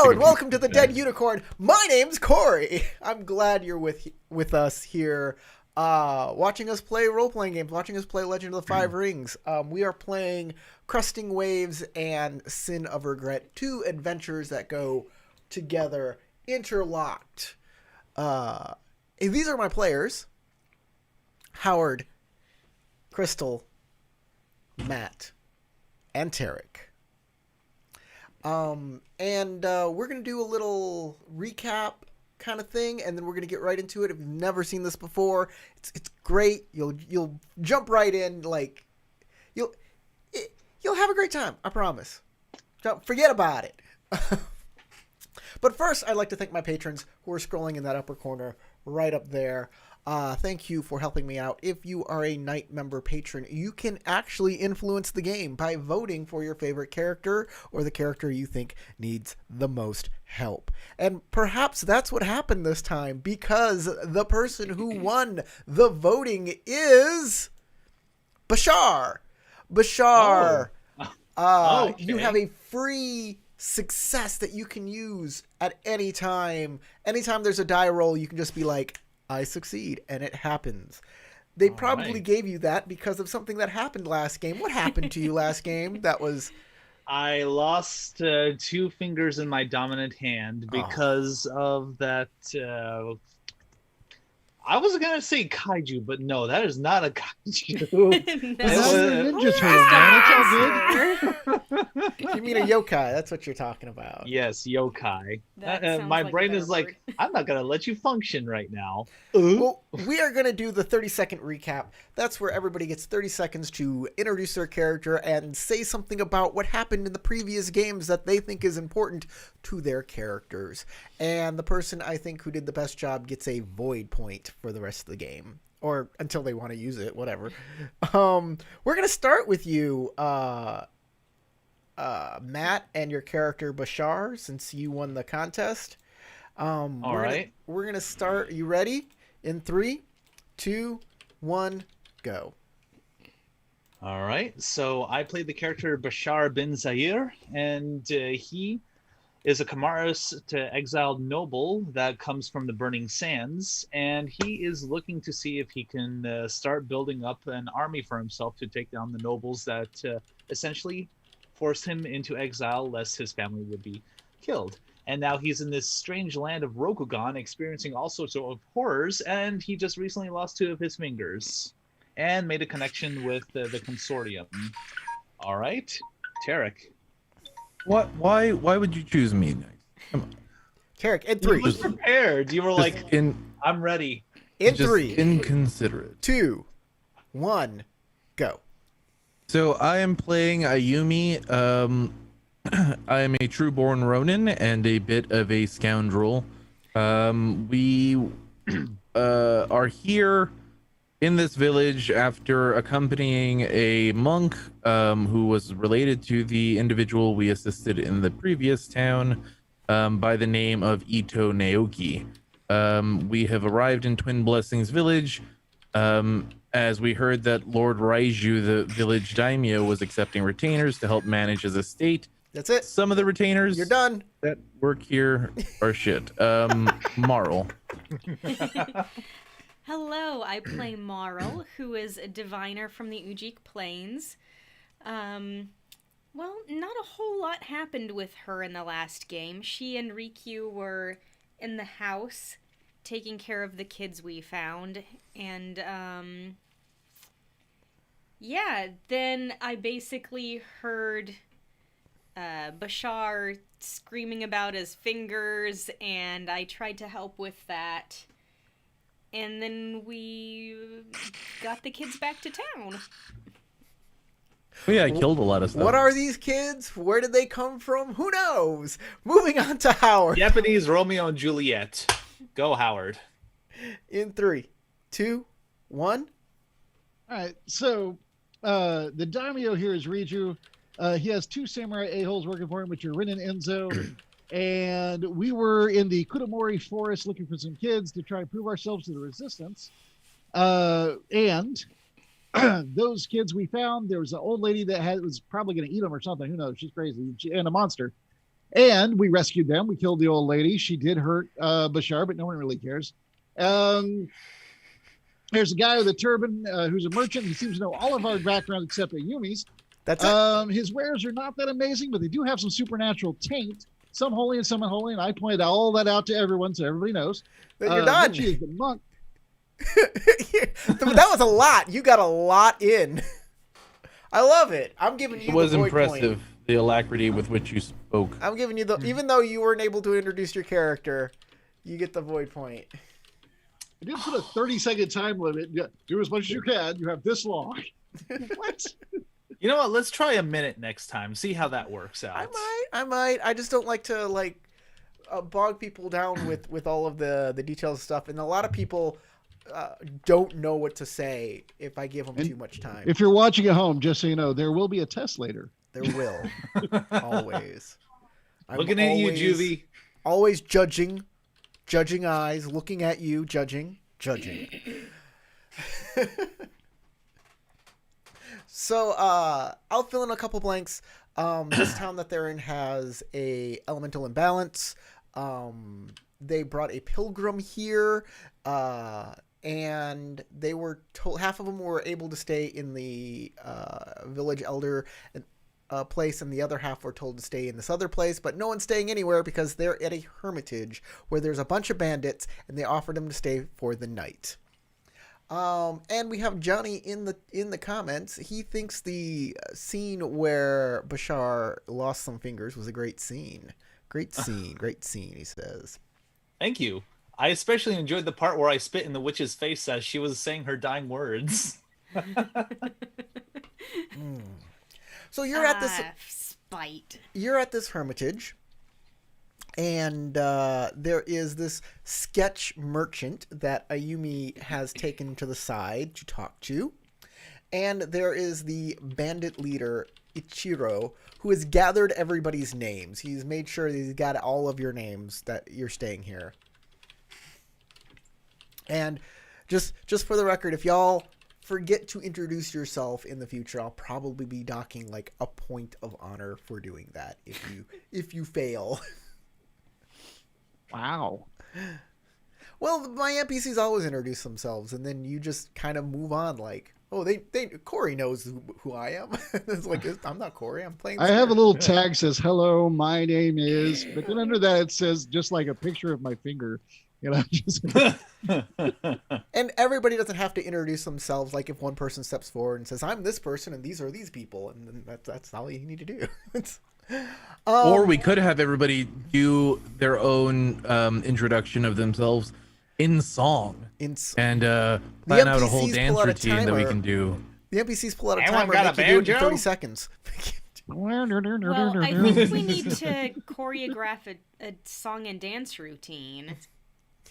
Hello and welcome to the Dead Unicorn. My name's Corey. I'm glad you're with us here, watching us play role-playing games, watching us play Legend of the Five Rings. We are playing Cresting Waves and Sin of Regret, two adventures that go together, interlocked. These are my players: Howard, Crystal, Matt, and Tarek. We're going to do a little recap kind of thing, and then we're going to get right into it. If you've never seen this before, it's great. You'll jump right in. Like, you'll have a great time. I promise. Don't forget about it. But first, I'd like to thank my patrons who are scrolling in that upper corner right up there. Thank you for helping me out. If you are a Night member patron, you can actually influence the game by voting for your favorite character or the character you think needs the most help. And perhaps that's what happened this time, because the person who won the voting is Bashar. Bashar, Okay. you have a free success that you can use at any time. Anytime there's a die roll, you can just be like, I succeed, and it happens. They probably gave you that because of something that happened last game. What happened to you last game? That was... I lost 2 fingers in my dominant hand because of that. I was going to say kaiju, but no, that is not a kaiju. No. It's a ninja turtle, man. It's all good. You mean a yokai? That's what you're talking about. Yes, yokai. That sounds My like a brain better is like, word. I'm not going to let you function right now. Well, we are going to do the 30-second recap. That's where everybody gets 30 seconds to introduce their character and say something about what happened in the previous games that they think is important to their characters. And the person, I think, who did the best job gets a void point for the rest of the game. Or until they want to use it, whatever. We're going to start with you, Matt, and your character Bashar, since you won the contest. All right. We're going to start. You ready? In 3, 2, 1, go. All right. So I played the character Bashar bin Zaire, and he is a Kamaris to exiled noble that comes from the Burning Sands, and he is looking to see if he can start building up an army for himself to take down the nobles that essentially forced him into exile lest his family would be killed. And now he's in this strange land of Rokugan, experiencing all sorts of horrors, and he just recently lost 2 of his fingers and made a connection with the consortium. All right, Tarek. Why would you choose me next? Come on. Tarek, in You 3. were prepared. You were like, I'm ready. In just 3, inconsiderate. 2, 1, go. So I am playing Ayumi. I am a true-born Ronin and a bit of a scoundrel. We are here in this village after accompanying a monk who was related to the individual we assisted in the previous town by the name of Ito Naoki. We have arrived in Twin Blessings village as we heard that Lord Raiju, the village daimyo, was accepting retainers to help manage his estate. That's it. Some of the retainers You're done. that work here are shit. Marl. Hello, I play Marl, who is a diviner from the Ujik Plains. Well, not a whole lot happened with her in the last game. She and Rikyu were in the house taking care of the kids we found. And, yeah, then I basically heard Bashar screaming about his fingers, and I tried to help with that. And then we got the kids back to town. Oh, yeah, I killed a lot of stuff. What are these kids? Where did they come from? Who knows? Moving on to Howard. Japanese Romeo and Juliet. Go, Howard. In 3, 2, 1. All right, so the daimyo here is Riju. He has 2 samurai a-holes working for him, which are Rin and Enzo. And we were in the Kudamori forest looking for some kids to try to prove ourselves to the resistance. And those kids we found, there was an old lady that was probably going to eat them or something. Who knows? She's crazy. And a monster. And we rescued them. We killed the old lady. She did hurt Bashar, but no one really cares. There's a guy with a turban who's a merchant. He seems to know all of our backgrounds except Ayumi's. That's it. His wares are not that amazing, but they do have some supernatural taint. Some holy and some unholy. And I pointed all that out to everyone so everybody knows. Then you're done. She is the monk. That was a lot. You got a lot in. I love it. I'm giving you It was the void impressive, point. the alacrity with which you spoke. I'm giving you the, even though you weren't able to introduce your character, you get the void point. I did put a 30-second time limit. Do as much as you can. You have this long. What? You know what? Let's try a minute next time. See how that works out. I might. I just don't like to bog people down with all of the details and stuff. And a lot of people don't know what to say if I give them too much time. If you're watching at home, just so you know, there will be a test later. There will. Always. Looking at you, Juvie. Always judging eyes, looking at you, judging. So, I'll fill in a couple blanks. This town that they're in has a elemental imbalance. They brought a pilgrim here, and they were told half of them were able to stay in the village elder place, and the other half were told to stay in this other place, but no one's staying anywhere because they're at a hermitage where there's a bunch of bandits, and they offered them to stay for the night. And we have Johnny in the comments. He thinks the scene where Bashar lost some fingers was a great scene. Great scene, he says. Thank you. I especially enjoyed the part where I spit in the witch's face as she was saying her dying words. So you're at this spite. You're at this hermitage, and there is this sketch merchant that Ayumi has taken to the side to talk to, and there is the bandit leader Ichiro, who has gathered everybody's names. He's made sure that he's got all of your names that you're staying here. And just for the record, if y'all forget to introduce yourself in the future, I'll probably be docking like a point of honor for doing that if you fail. Wow. Well, my NPCs always introduce themselves, and then you just kind of move on. Like, oh, Corey knows who I am. It's like, I'm not Corey. I'm playing. I have a little tag says, "Hello, my name is," but then under that it says just like a picture of my finger. You know, just. And everybody doesn't have to introduce themselves. Like if one person steps forward and says, "I'm this person, and these are these people," and then that's all you need to do. Or we could have everybody do their own introduction of themselves in song, and plan out a whole NPCs dance pull out a routine that we can do. The NPCs pull out a Anyone timer got and a make you do it in banjo? 30 seconds. Well, I think we need to choreograph a song and dance routine.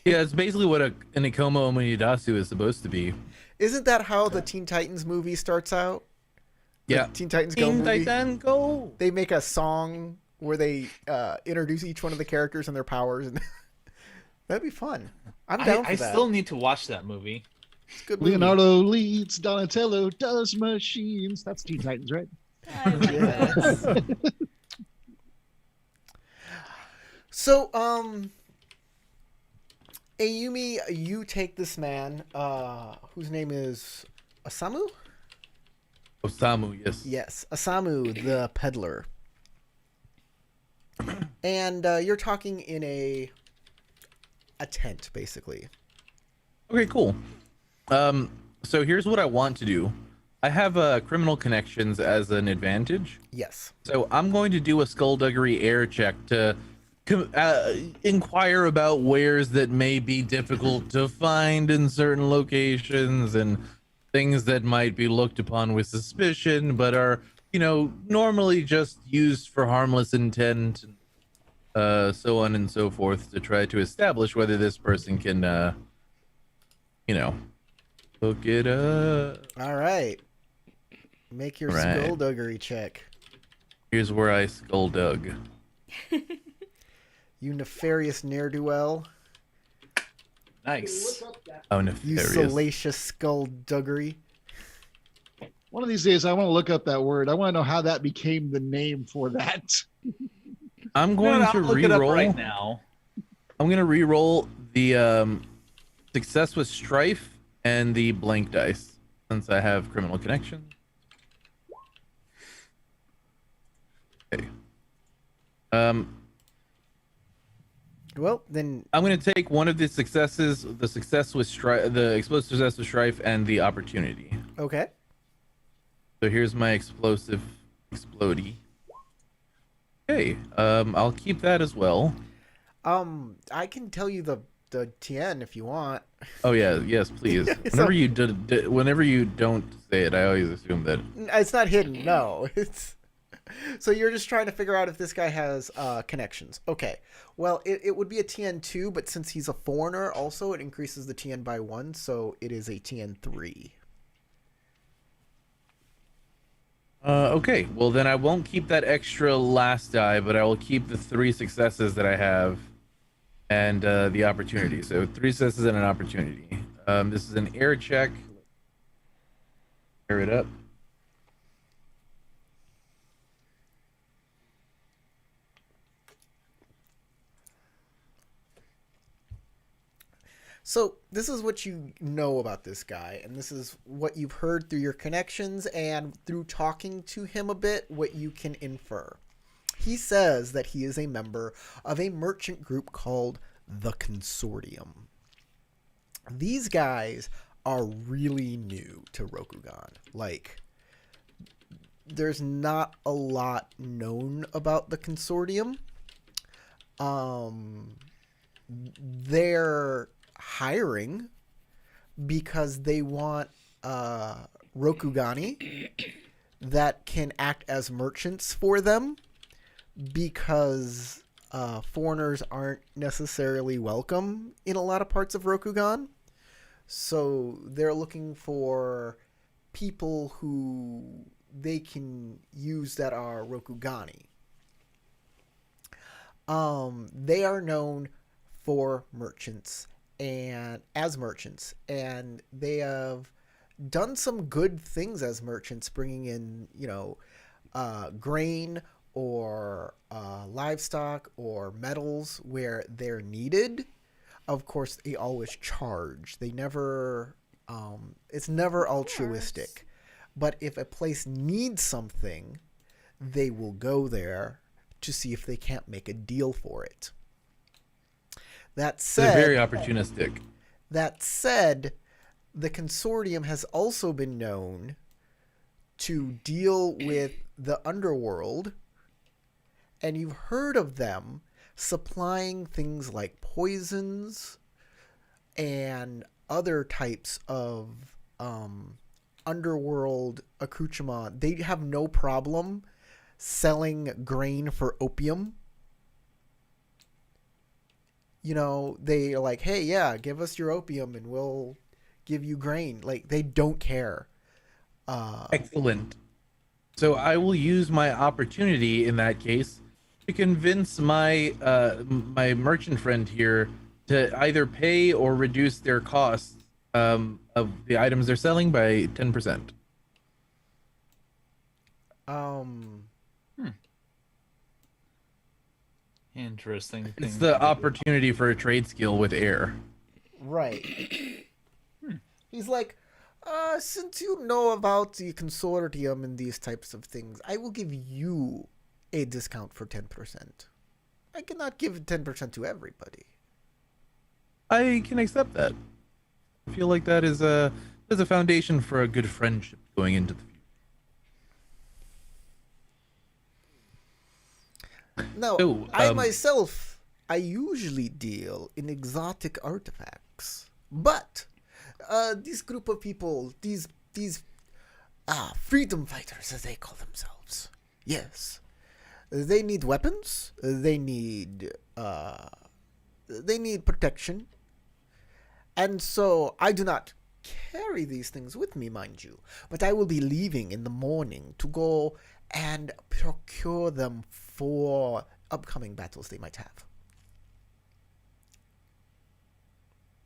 Yeah, it's basically what an Ikomo Omonidasu is supposed to be. Isn't that how the Teen Titans movie starts out? Yeah. The Teen Titans Go Teen movie? Titan Go! They make a song where they introduce each one of the characters and their powers, and that'd be fun. I'm down for I that. still need to watch that movie. It's a good movie. Leonardo leads, Donatello does machines. That's Teen Titans, right? I like Yes. this. So, Ayumi, you take this man, whose name is Osamu? Osamu, yes. Yes, Osamu, the peddler. And you're talking in a tent, basically. Okay, cool. So here's what I want to do. I have criminal connections as an advantage. Yes. So I'm going to do a skullduggery air check to inquire about wares that may be difficult to find in certain locations and things that might be looked upon with suspicion, but are, normally just used for harmless intent, so on and so forth, to try to establish whether this person can, hook it up. All right. Make your Right. skullduggery check. Here's where I skulldug. You nefarious ne'er-do-well. Nice. Oh, You nefarious. salacious skullduggery. One of these days, I want to look up that word. I want to know how that became the name for that. I'm No, going no, to I'll look it up re-roll. right now. I'm going to re-roll the success with strife and the blank dice since I have criminal connection. Okay. Well, then I'm going to take one of the successes, the success with strife, the explosive success with strife, and the opportunity. okay. So here's my explosive explodey. Okay, I'll keep that as well. I can tell you the TN if you want. Oh yeah, yes, please. So- Whenever you don't say it, I always assume that. It's not hidden. No, it's. So you're just trying to figure out if this guy has connections. Okay. Well, it would be a TN2, but since he's a foreigner, also it increases the TN by 1, so it is a TN3. Okay, well then I won't keep that extra last die, but I will keep the 3 successes that I have and the opportunity. So 3 successes and an opportunity. This is an air check. Air it up. So this is what you know about this guy, and this is what you've heard through your connections and through talking to him a bit, what you can infer. He says that he is a member of a merchant group called the Consortium. These guys are really new to Rokugan. Like, there's not a lot known about the Consortium. They're hiring because they want Rokugani that can act as merchants for them, because foreigners aren't necessarily welcome in a lot of parts of Rokugan. So they're looking for people who they can use that are Rokugani. They are known for merchants and as merchants, and they have done some good things as merchants, bringing in, grain or livestock or metals where they're needed. Of course, they always charge. They never, it's never altruistic. But if a place needs something, they will go there to see if they can't make a deal for it. That They're said, very opportunistic. That said, the Consortium has also been known to deal with the underworld, and you've heard of them supplying things like poisons and other types of underworld accoutrement. They have no problem selling grain for opium. They are like, hey, yeah, give us your opium and we'll give you grain. Like, they don't care. Excellent. So I will use my opportunity in that case to convince my my merchant friend here to either pay or reduce their costs of the items they're selling by 10%. Interesting. It's thing the to do. opportunity for a trade skill with air. Right. He's like, since you know about the Consortium and these types of things, I will give you a discount for 10%. I cannot give 10% to everybody. I can accept that. I feel like that is a foundation for a good friendship going into the future. Now, So, I myself, I usually deal in exotic artifacts, but this group of people, these freedom fighters, as they call themselves, yes, they need weapons. They need protection, and so I do not carry these things with me, mind you, but I will be leaving in the morning to go and procure them for upcoming battles they might have.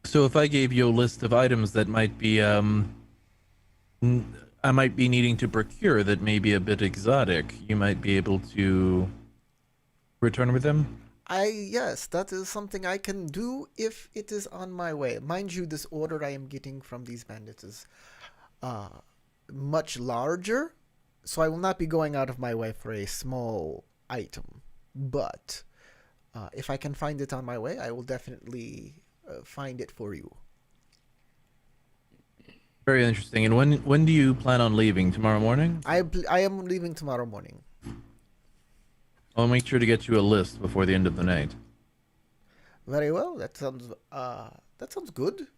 So if I gave you a list of items that might be I might be needing to procure that may be a bit exotic, you might be able to return with him? Yes, that is something I can do if it is on my way. Mind you, this order I am getting from these bandits is much larger, so I will not be going out of my way for a small item. But if I can find it on my way, I will definitely find it for you. Very interesting. And when do you plan on leaving? Tomorrow morning? I am leaving tomorrow morning. I'll make sure to get you a list before the end of the night. Very well. That sounds good.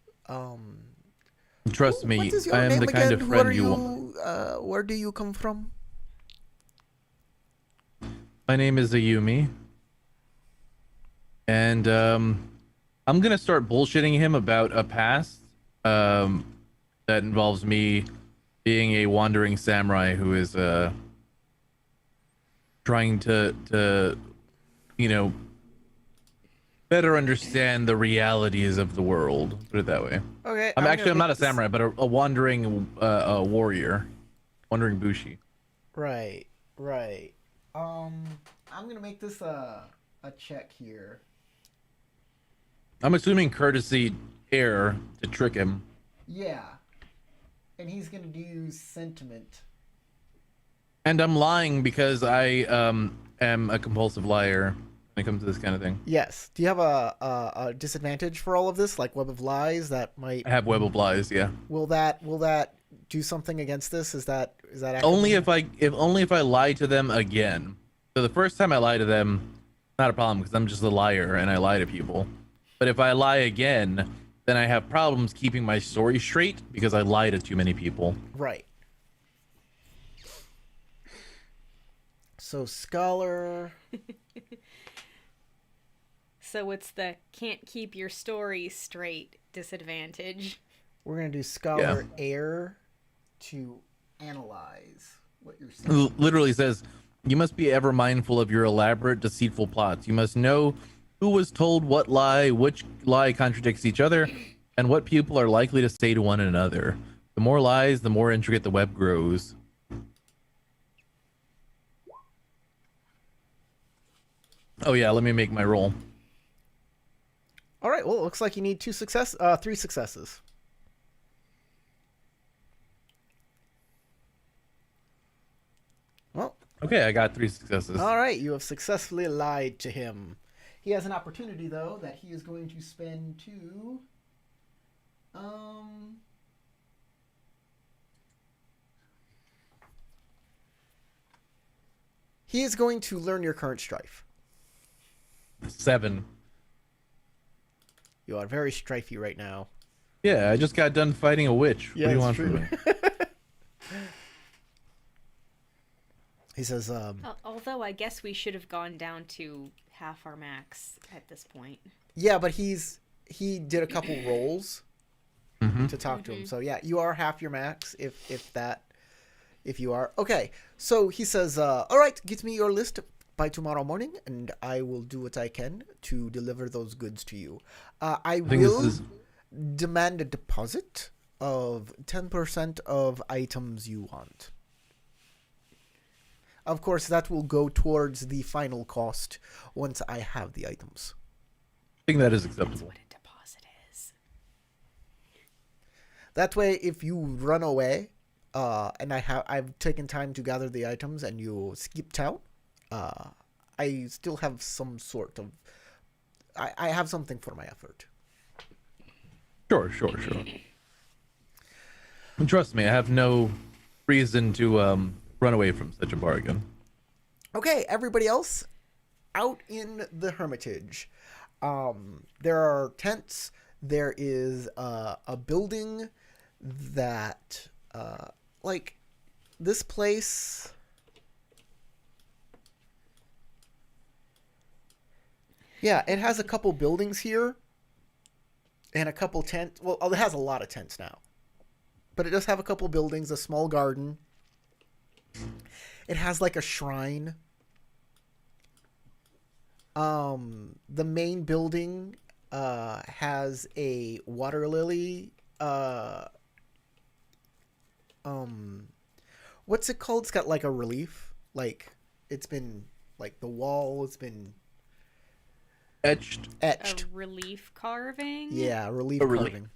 Trust me, What is your I am name the kind again? of Who are friend you want. you? Where do you come from? My name is Ayumi. And I'm gonna start bullshitting him about a past that involves me being a wandering samurai who is trying to better understand the realities of the world. Put it that way. Okay. I'm not a make this- samurai, but a wandering warrior, wandering bushi. Right. I'm gonna make this a check here. I'm assuming courtesy air to trick him. Yeah. And he's gonna do sentiment. And I'm lying because I am a compulsive liar when it comes to this kind of thing. Yes. Do you have a disadvantage for all of this, like web of lies that might? I have web of lies, yeah. Will that do something against this? Is that Only if I lie to them again. So the first time I lie to them, not a problem because I'm just a liar and I lie to people. But if I lie again, then I have problems keeping my story straight because I lie to too many people. Right. So scholar. So it's the can't keep your story straight disadvantage. We're gonna do scholar air to analyze what you're saying. Literally says, you must be ever mindful of your elaborate, deceitful plots. You must know who was told what lie, which lie contradicts each other, and what people are likely to say to one another. The more lies, the more intricate the web grows. Oh yeah, let me make my roll. All right. Well, it looks like you need 3 successes. Well, Okay, I got 3 successes. all right. You have successfully lied to him. He has an opportunity, though, that he is going to spend to. He is going to learn your current strife. 7. You are very strifey right now. Yeah, I just got done fighting a witch. Yeah, what do you it's want true. from me? He says, Although I guess we should have gone down to half our max at this point. yeah, but he did a couple rolls to talk to him. So yeah, you are half your max if you are. Okay. So he says, all right, get me your list by tomorrow morning and I will do what I can to deliver those goods to you. I think this will is- demand a deposit of 10% of items you want. Of course, that will go towards the final cost once I have the items. I think that is That's acceptable. what a deposit is. That way, if you run away, and I've taken time to gather the items, and you skip town, I still have some sort of, I have something for my effort. Sure. And trust me, I have no reason to run away from such a bargain. Okay, everybody else, out in the Hermitage. There are tents. There is a building that, like, this place. Yeah, it has a couple buildings here. And a couple tents. Well, it has a lot of tents now. But it does have a couple buildings, a small garden. It has like a shrine. The main building has a water lily. What's it called? It's got like a relief. Like it's been like the wall has been Etched. Etched. A relief carving? Yeah, relief A relief. carving.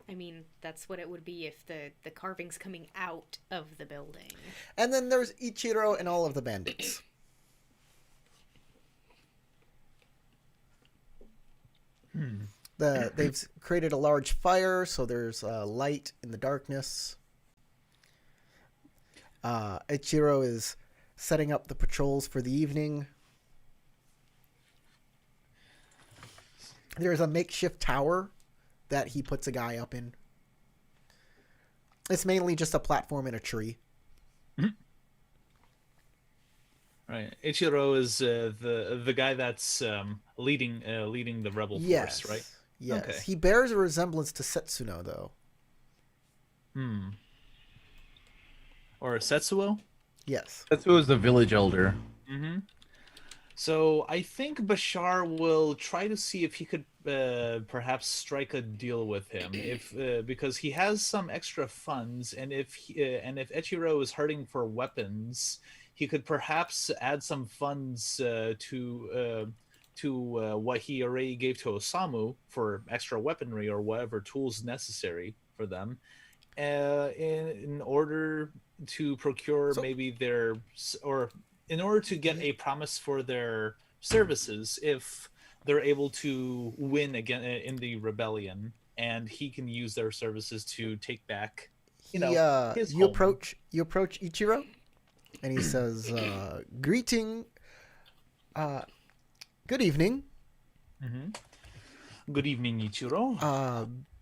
I mean, that's what it would be if the carving's coming out of the building. And then there's Ichiro and all of the bandits. They've created a large fire, so there's light in the darkness. Ichiro is setting up the patrols for the evening. There's a makeshift tower that he puts a guy up in. It's mainly just a platform in a tree. Right. Ichiro is the guy that's leading the rebel Yes, force, right? yes. Okay. He bears a resemblance to Setsuno, though. Or Setsuo? Yes. That's who was the village elder. Mm-hmm. So I think Bashar will try to see if he could perhaps strike a deal with him, if because he has some extra funds, and if Ichiro is hurting for weapons, he could perhaps add some funds to what he already gave to Osamu for extra weaponry or whatever tools necessary for them, in order to procure in order to get a promise for their services if they're able to win again in the rebellion, and he can use their services to take back his You home. approach Ichiro, and he says, "Greeting. Good evening. Good evening, Ichiro.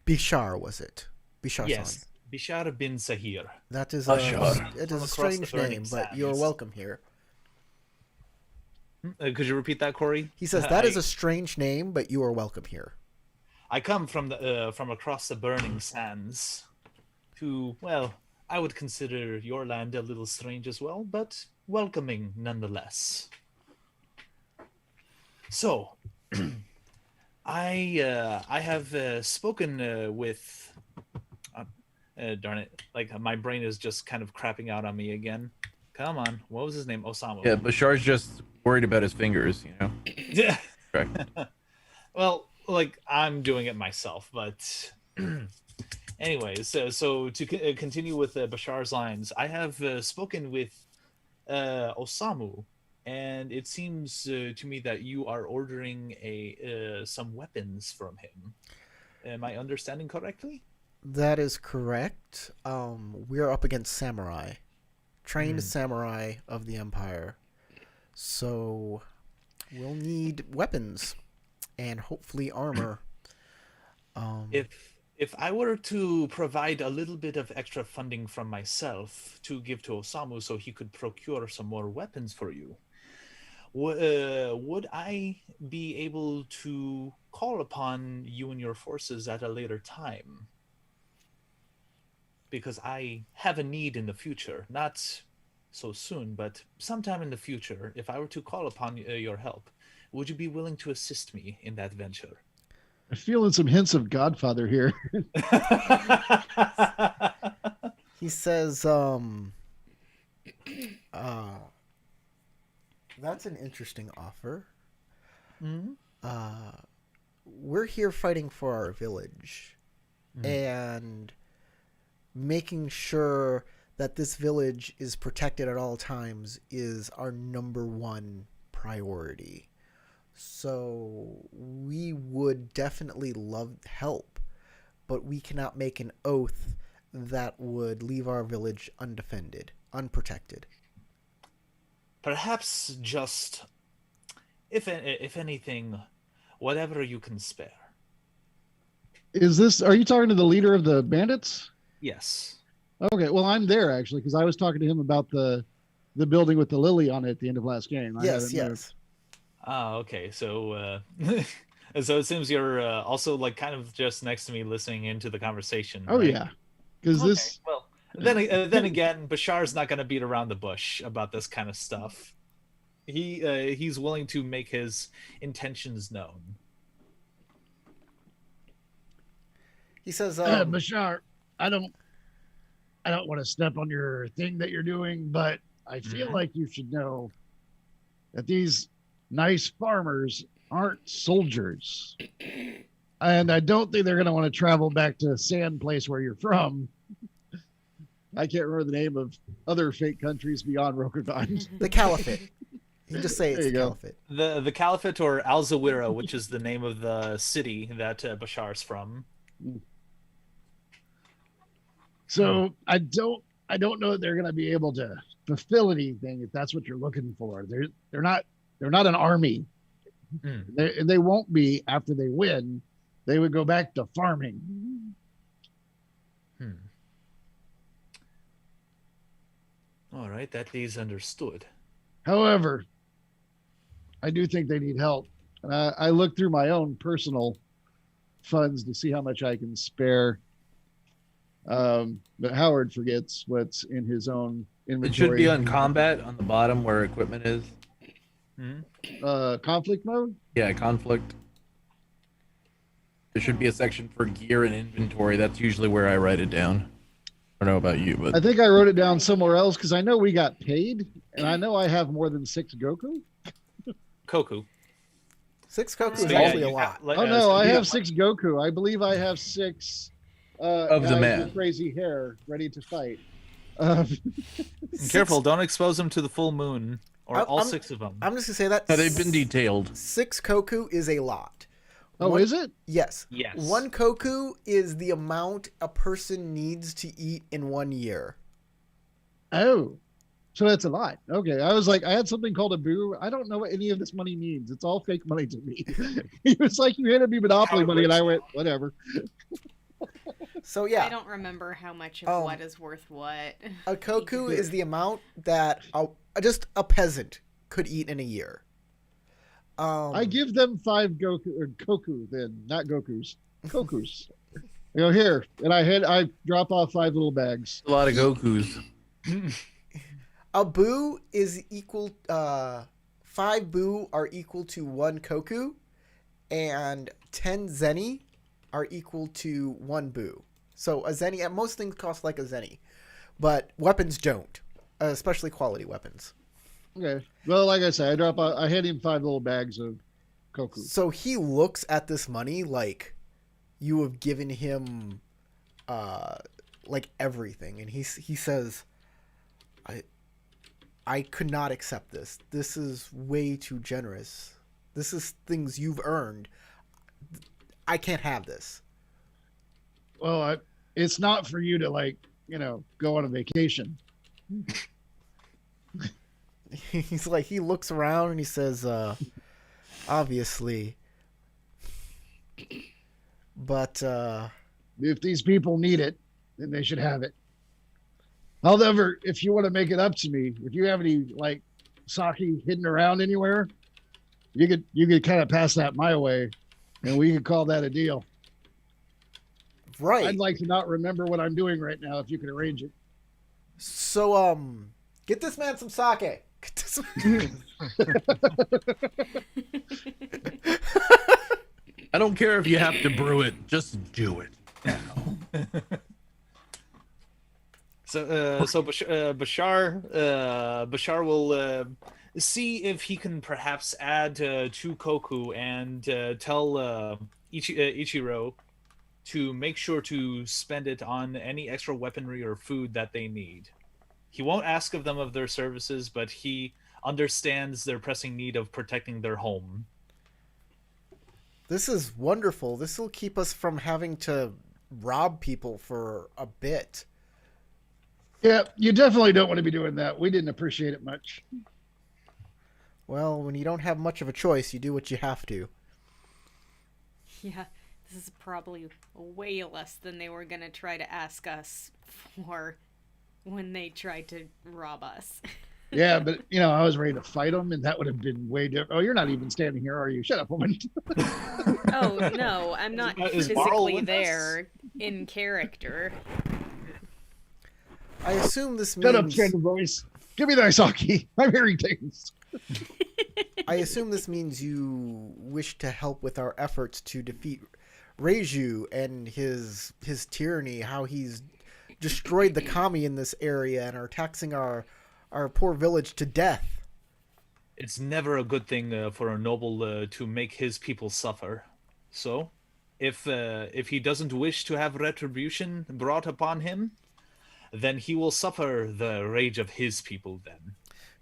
Bishar, was it? Bishar-san. Yes, Bishar bin Sahir. That is Bashar. it From is a across the strange burning name, but you're sands. welcome here." Could you repeat that, Corey? He says, "That is a strange name, but you are welcome here." I come from across the burning sands to, well, I would consider your land a little strange as well, but welcoming nonetheless. So, I have spoken with. Darn it! Like my brain is just kind of crapping out on me again. Come on, what was his name? Osamu. Yeah, Bashar's just worried about his fingers, you know. Yeah. Correct. Well, like I'm doing it myself, but anyways, so to continue with Bashar's lines, I have spoken with Osamu, and it seems to me that you are ordering some weapons from him. Am I understanding correctly? That is correct. We're up against samurai, trained samurai of the Empire, so we'll need weapons and hopefully armor. If I were to provide a little bit of extra funding from myself to give to Osamu so he could procure some more weapons for you, would I be able to call upon you and your forces at a later time? Because I have a need in the future, not so soon, but sometime in the future. If I were to call upon your help, would you be willing to assist me in that venture? I'm feeling some hints of Godfather here. He says, that's an interesting offer. We're here fighting for our village and making sure that this village is protected at all times is our number one priority. So we would definitely love help, but we cannot make an oath that would leave our village undefended, unprotected. Perhaps just, if anything, whatever you can spare. Are you talking to the leader of the bandits? Yes. Okay, well, I'm there actually because I was talking to him about the building with the lily on it at the end of last game. Yes. Ah, okay. So, so it seems you're also like kind of just next to me, listening into the conversation. Oh right? yeah, because this. Well, then again, Bashar's not going to beat around the bush about this kind of stuff. He's willing to make his intentions known. He says, Bashar, I don't want to step on your thing that you're doing, but I feel like you should know that these nice farmers aren't soldiers. And I don't think they're going to want to travel back to Sand Place where you're from. I can't remember the name of other fake countries beyond Rokugan. The Caliphate. You can just say it's There you the go. Caliphate. The Caliphate, or Al-Zawira, which is the name of the city that Bashar's from. So I don't know that they're going to be able to fulfill anything if that's what you're looking for. They're not an army. They won't be after they win. They would go back to farming. All right, that is understood. However, I do think they need help. And I looked through my own personal funds to see how much I can spare. But Howard forgets what's in his own inventory. It should be on combat on the bottom where equipment is. Conflict mode? Yeah, conflict. There should be a section for gear and inventory. That's usually where I write it down. I don't know about you, but I think I wrote it down somewhere else because I know we got paid, and I know I have more than 6 Goku. Koku. 6 Goku So is yeah, awfully a you lot. got- Oh no, I have 6 Goku. I believe I have 6 Of the guys man. with crazy hair ready to fight. Careful, don't expose them to the full moon, or all I'm- 6 of them. I'm just gonna say that no, they've been detailed. 6 Koku is a lot. Oh, One- is it? Yes. Yes. 1 Koku is the amount a person needs to eat in 1 year. Oh, so that's a lot. Okay, I was like, I had something called a boo. I don't know what any of this money means. It's all fake money to me. He was like, you handed me Monopoly How it money, and I works. went, whatever. So I yeah, don't remember how much of what is worth what. a Koku is the amount that just a peasant could eat in a year. I give them 5 Goku or Koku, then not Gokus, Kokus. You know, here, and I drop off 5 little bags. A lot of Gokus. A boo is equal. 5 boo are equal to 1 Koku, and 10 zeni are equal to 1 boo. So a zeni, most things cost like a zeni, but weapons don't, especially quality weapons. Okay. Well, like I said, I hand him 5 little bags of Koku. So he looks at this money like you have given him, like everything, and he says, I could not accept this. This is way too generous. This is things you've earned. I can't have this. Well, it's not for you to, like, go on a vacation. He's like, he looks around and he says, obviously, but If these people need it, then they should have it. However, if you want to make it up to me, if you have any like sake hidden around anywhere, you could kind of pass that my way, and we could call that a deal. right. I'd like to not remember what I'm doing right now. If you could arrange it. So, get this man some sake. Get this I don't care if you have to brew it. Just do it. So Bashar will see if he can perhaps add 2 Koku and tell Ichiro to make sure to spend it on any extra weaponry or food that they need. He won't ask of them of their services, but he understands their pressing need of protecting their home. This is wonderful. This will keep us from having to rob people for a bit. Yeah, you definitely don't want to be doing that. We didn't appreciate it much. Well, when you don't have much of a choice, you do what you have to. Yeah, this is probably way less than they were going to try to ask us for when they tried to rob us. Yeah, but I was ready to fight them, and that would have been way different. Oh, you're not even standing here, are you? Shut up, woman. Oh, no, I'm not Is Marl physically with us? there in character. I assume this Shut up, means. standing voice. Give me that sake. I'm hearing things. I assume this means you wish to help with our efforts to defeat Reiju and his tyranny. How he's destroyed the kami in this area and are taxing our poor village to death. it's never a good thing for a noble to make his people suffer. So, if he doesn't wish to have retribution brought upon him, then he will suffer the rage of his people then.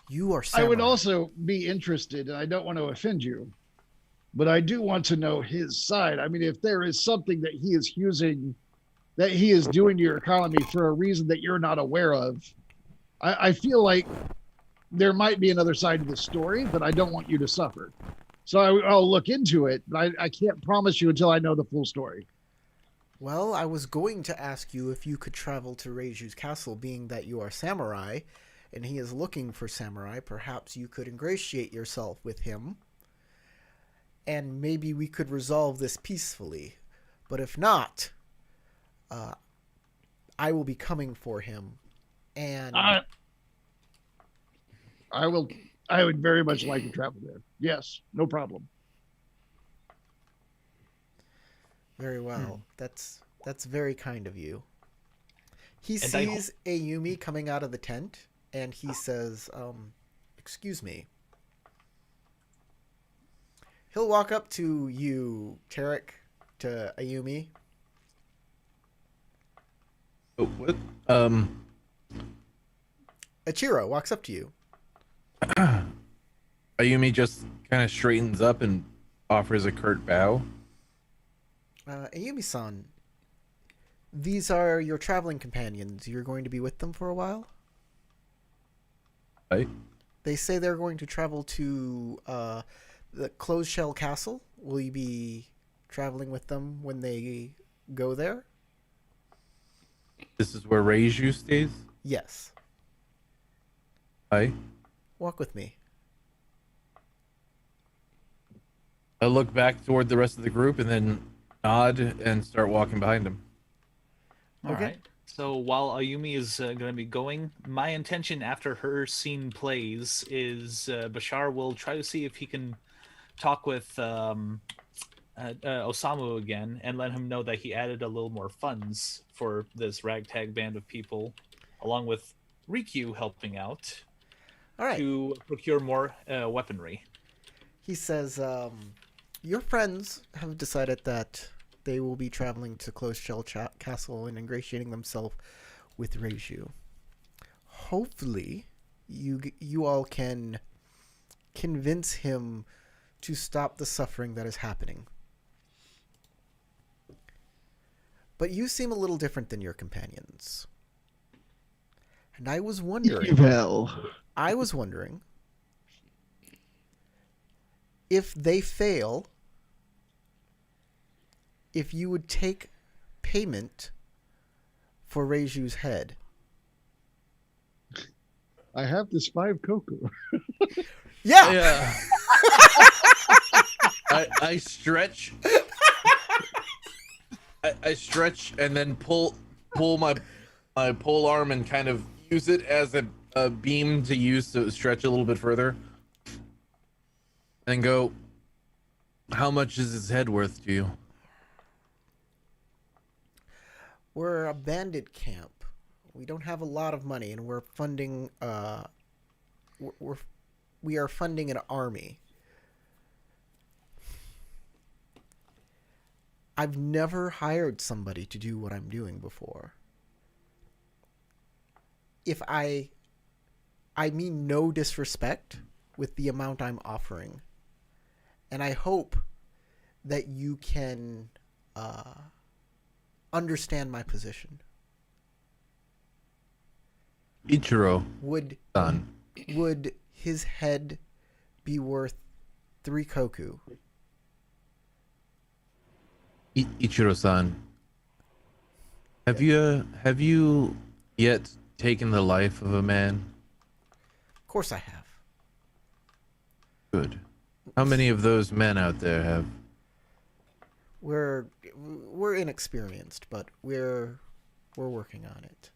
You are I would samurai. also be interested, and I don't want to offend you, but I do want to know his side. I mean, if there is something that he is using, that he is doing to your economy for a reason that you're not aware of, I feel like there might be another side to the story, but I don't want you to suffer. So I'll look into it, but I can't promise you until I know the full story. Well, I was going to ask you if you could travel to Reiju's castle, being that you are samurai, and he is looking for samurai. Perhaps you could ingratiate yourself with him, and maybe we could resolve this peacefully. But if not, I will be coming for him, and I will. I would very much like to travel there. Yes, no problem. very well. That's very kind of you. He And sees Ayumi coming out of the tent, and he says, "Excuse me." He'll walk up to you, Tarek, to Ayumi. Oh, what? Ichiro walks up to you. Ayumi just kind of straightens up and offers a curt bow. Ayumi-san, these are your traveling companions. You're going to be with them for a while? Right? They say they're going to travel to the Closed Shell Castle. Will you be traveling with them when they go there? This is where Reiju stays? Yes. Hi. Walk with me. I look back toward the rest of the group and then nod and start walking behind him. All Okay. right. So while Ayumi is going to be going, my intention after her scene plays is Bashar will try to see if he can talk with Osamu again and let him know that he added a little more funds for this ragtag band of people, along with Rikyu helping out All right. to procure more weaponry. He says, your friends have decided that they will be traveling to Closed Shell Castle and ingratiating themselves with Reiju. Hopefully, you all can convince him to stop the suffering that is happening. But you seem a little different than your companions. And I was wondering... if they fail, if you would take payment for Reiju's head. I have this 5 Goku. Yeah! I stretch. I stretch and then pull my pole arm and kind of use it as a beam to use to stretch a little bit further. And go, how much is his head worth to you? We're a bandit camp. We don't have a lot of money, and we're funding. We are funding an army. I've never hired somebody to do what I'm doing before. If I mean no disrespect with the amount I'm offering. And I hope that you can understand my position. Ichiro. Would his head be worth 3 koku? Ichiro-san. Have you yet taken the life of a man? Of course I have. Good. How many of those men out there have? We're inexperienced, but we're working on it.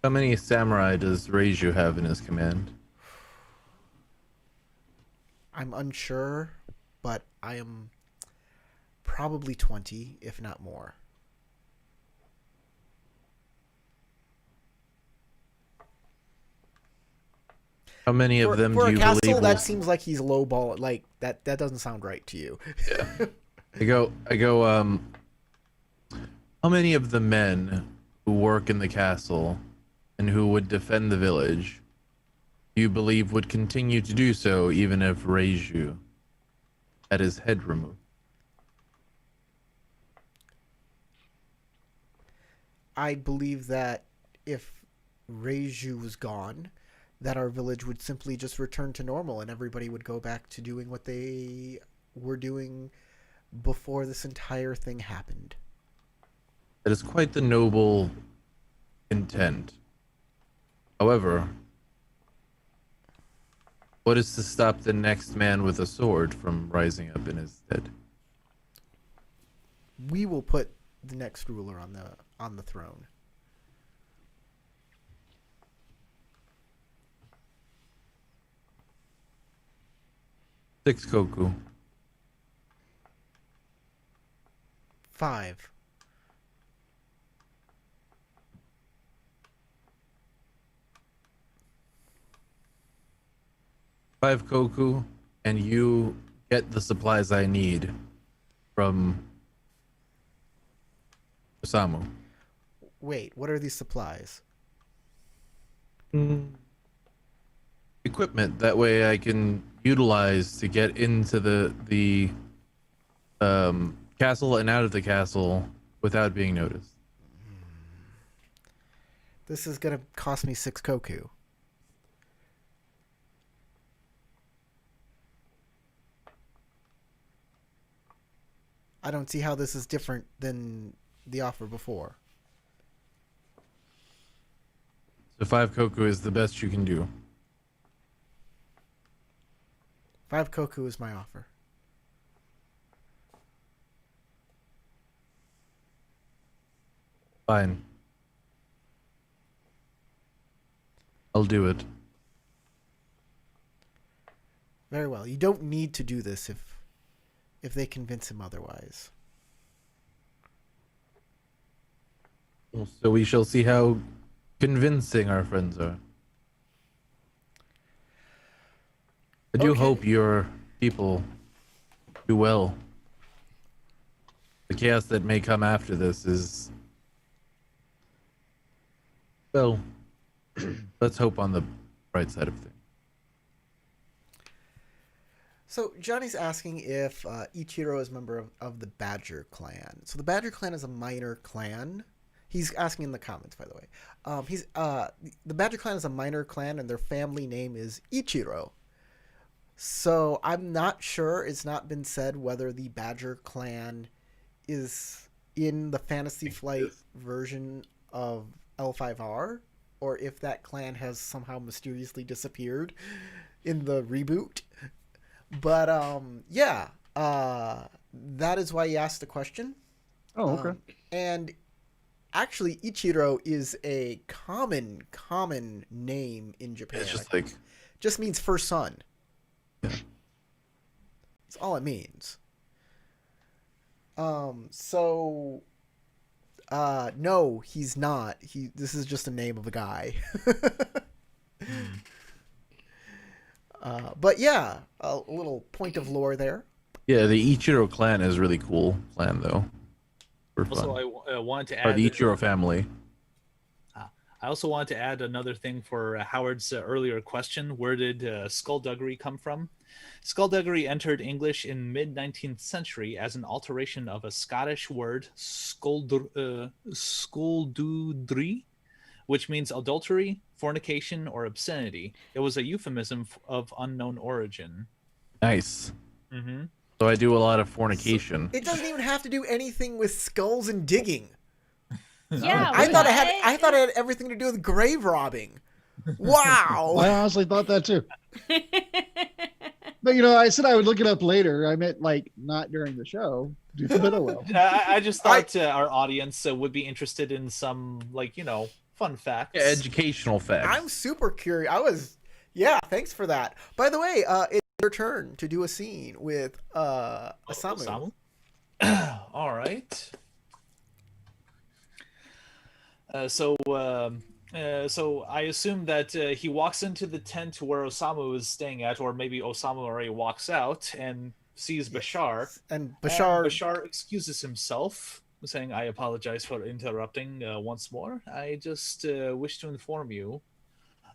How many samurai does Reiju have in his command? I'm unsure, but I am probably 20, if not more. How many of them for do a you castle, believe that will... seems like he's lowball. Like that doesn't sound right to you. I go, how many of the men who work in the castle and who would defend the village do you believe would continue to do so even if Reiju had his head removed? I believe that if Reiju was gone, that our village would simply just return to normal and everybody would go back to doing what they were doing before this entire thing happened. That is quite the noble intent. However, what is to stop the next man with a sword from rising up in his stead? We will put the next ruler on the throne. Six Goku. 5. Five Goku, and you get the supplies I need from Osamu. Wait, what are these supplies? Equipment, that way I can utilize to get into the castle and out of the castle without being noticed. This is gonna cost me 6 Goku. I don't see how this is different than the offer before. So 5 Goku is the best you can do. 5 Goku is my offer. Fine. I'll do it. Very well. You don't need to do this if they convince him otherwise. So we shall see how convincing our friends are. I do Okay. hope your people do well. The chaos that may come after this is... Well, let's hope on the bright side of things. So Johnny's asking if Ichiro is a member of the Badger clan. So the Badger clan is a minor clan. He's asking in the comments, by the way. The Badger clan is a minor clan, and their family name is Ichiro. So I'm not sure. It's not been said whether the Badger clan is in the Fantasy Flight version of L5R, or if that clan has somehow mysteriously disappeared in the reboot. But that is why he asked the question. Oh, okay. And actually, Ichiro is a common name in Japan. It's just like... Just means first son. Yeah. That's all it means. No, he's not. This is just a name of a guy. But yeah, a little point of lore there. Yeah, the Ichiro clan is a really cool clan, though. For fun. Also, I wanted to Or add the Ichiro family. I also wanted to add another thing for Howard's earlier question. Where did skullduggery come from? Skullduggery entered English in mid-19th century as an alteration of a Scottish word, skulldudry, which means adultery, fornication, or obscenity. It was a euphemism of unknown origin. Nice. Mm-hmm. So I do a lot of fornication. It doesn't even have to do anything with skulls and digging. Yeah, I thought what? it had everything to do with grave robbing. Wow. I honestly thought that too. But I said I would look it up later. I meant like not during the show. But oh well. I just thought our audience would be interested in some, fun facts. Yeah, educational facts. I'm super curious. Thanks for that. By the way, it's your turn to do a scene with Osamu. All right. So I assume that he walks into the tent where Osamu is staying at, or maybe Osamu already walks out and sees Bashar. Yes. And And Bashar, Bashar excuses himself, saying, I apologize for interrupting once more. I just wish to inform you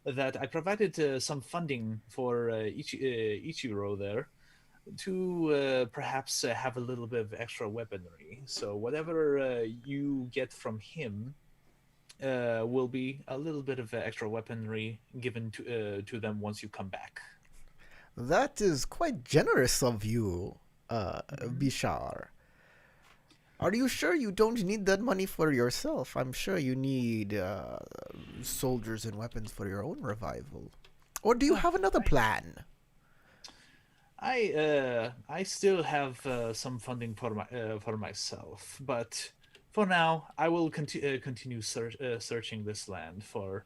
that I provided some funding for Ichiro there to perhaps have a little bit of extra weaponry. So whatever you get from him will be a little bit of extra weaponry given to them once you come back. that is quite generous of you, Bishar. Are you sure you don't need that money for yourself? I'm sure you need soldiers and weapons for your own revival. Or do you have another plan? I still have some funding for myself, but for now I will continue searching this land for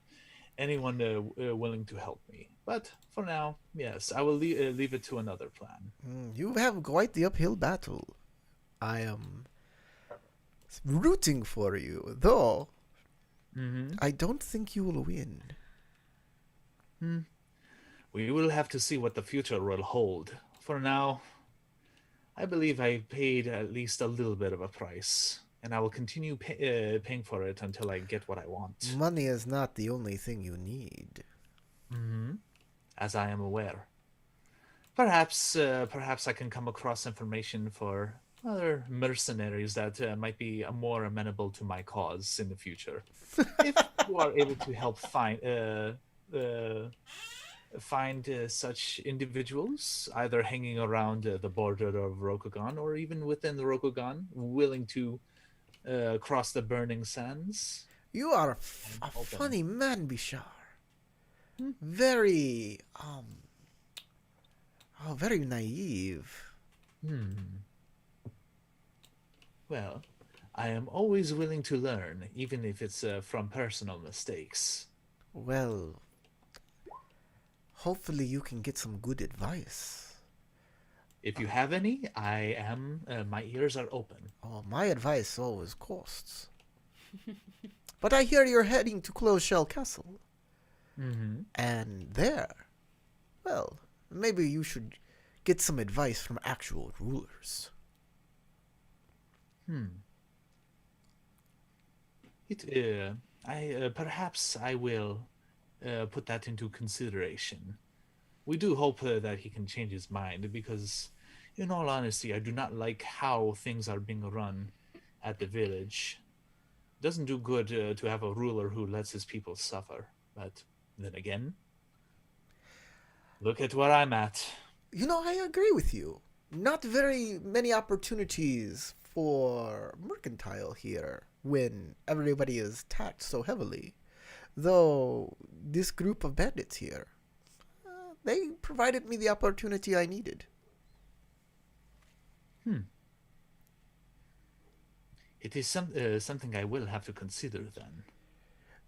anyone willing to help me. But for now, yes, I will leave it to another plan. You have quite the uphill battle. I am rooting for you, though Mm-hmm. I don't think you will win. We will have to see what the future will hold. For now, I believe I paid at least a little bit of a price, and I will continue paying for it until I get what I want. Money is not the only thing you need. Mm-hmm. As I am aware. Perhaps I can come across information for other mercenaries that might be more amenable to my cause in the future. If you are able to help find such individuals, either hanging around the border of Rokugan or even within the Rokugan, willing to cross the burning sands. You are a open. funny man, Bishar. Very, very naive. Well, I am always willing to learn, even if it's from personal mistakes. Well, hopefully you can get some good advice. If you have any, I am. My ears are open. Oh, my advice always costs. But I hear you're heading to Closed Shell Castle. Mm-hmm. And there, well, maybe you should get some advice from actual rulers. Perhaps I will put that into consideration. We do hope that he can change his mind, because, in all honesty, I do not like how things are being run at the village. Doesn't do good to have a ruler who lets his people suffer. But then again, look at where I'm at. You know, I agree with you. Not very many opportunities for mercantile here when everybody is taxed so heavily. Though this group of bandits here, they provided me the opportunity I needed. It is something I will have to consider then.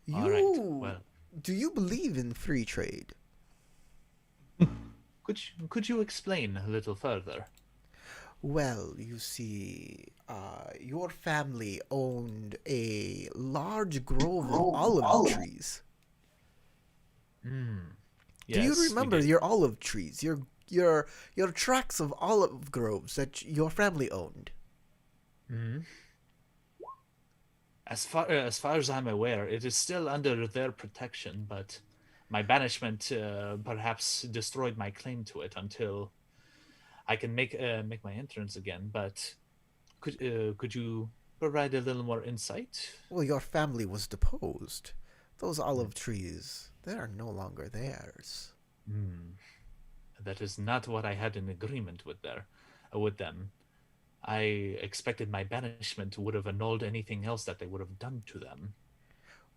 You, All right, well. Do you believe in free trade? Could you explain a little further? Well, you see, your family owned a large grove of olive trees. Yes, Do you we remember did. your olive trees, your tracts of olive groves that your family owned? As far as I'm aware, it is still under their protection, but my banishment perhaps destroyed my claim to it until I can make my entrance again. But could you provide a little more insight? Well, your family was deposed. Those olive trees, they are no longer theirs. That is not what I had in agreement with them. I expected my banishment would have annulled anything else that they would have done to them.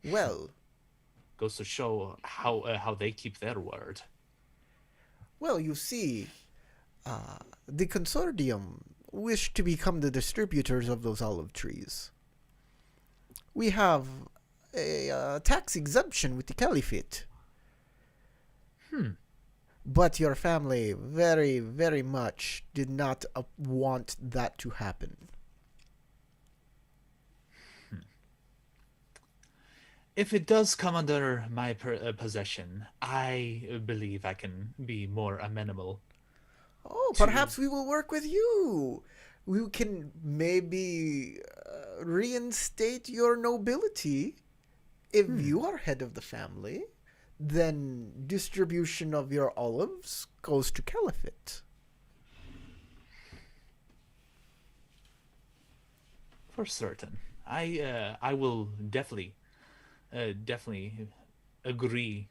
Well, Goes to show how they keep their word. well, you see, the consortium wished to become the distributors of those olive trees. We have a tax exemption with the caliphate. But your family very, very much did not want that to happen. if it does come under my possession, I believe I can be more amenable. Oh, perhaps we will work with you. We can maybe reinstate your nobility. If you are head of the family, then distribution of your olives goes to Caliphate. For certain. I will definitely agree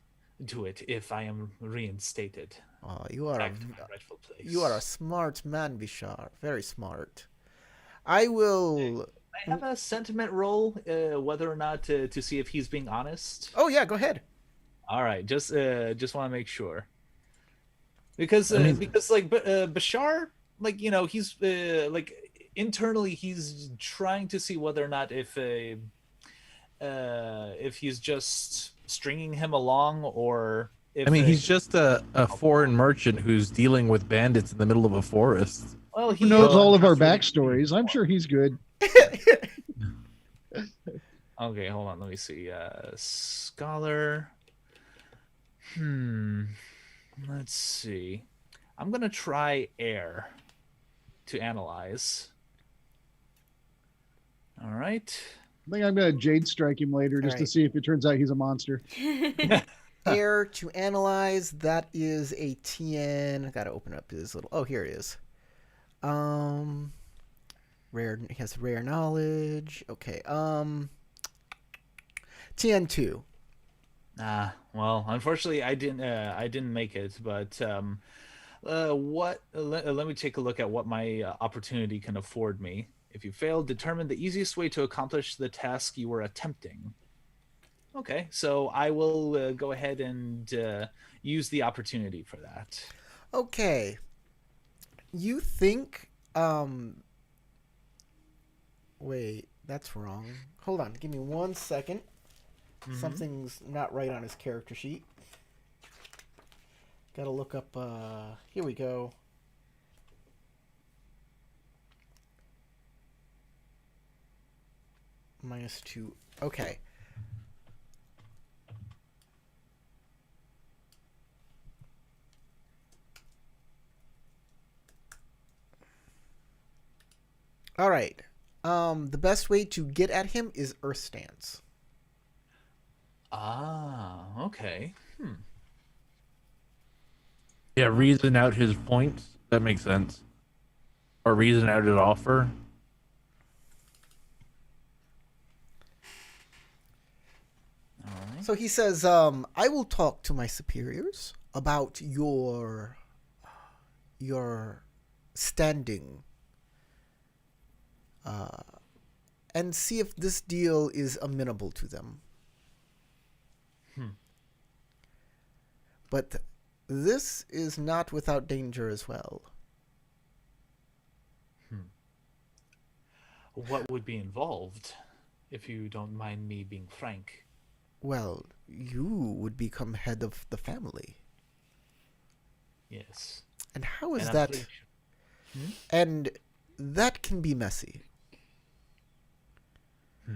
to it if I am reinstated Oh, back to my rightful place. you are a smart man, Bishar. Very smart. I will. I have a sentiment roll, whether or not to see if he's being honest. Oh yeah, go ahead. All right, just want to make sure, because Bashar, like, you know, he's like internally he's trying to see whether or not if he's just stringing him along, or if I mean, he's just a foreign merchant who's dealing with bandits in the middle of a forest. well, Who knows all of our backstories? I'm sure he's good. Okay, hold on. Let me see. Scholar. Let's see. I'm gonna try air to analyze. All right. I think I'm going to Jade strike him later just to Alright. see if it turns out he's a monster. Air to analyze. That is a TN. I gotta open up his little. Oh, here it is. Rare. He has rare knowledge. Okay. TN2. Well, unfortunately, I didn't make it. But let me take a look at what my opportunity can afford me. If you fail, determine the easiest way to accomplish the task you were attempting. Okay, so I will go ahead and use the opportunity for that. Okay. You think wait, that's wrong. Hold on, give me 1 second. Something's not right on his character sheet. Gotta look up here we go. -2. Okay. All right. The best way to get at him is Earth Stance. Okay. Yeah, reason out his points. That makes sense. Or reason out his offer. All right. So he says, I will talk to my superiors about your standing and see if this deal is amenable to them. But this is not without danger as well. What would be involved, if you don't mind me being frank? Well, you would become head of the family. Yes. And how is And I'm that? pretty sure- And that can be messy.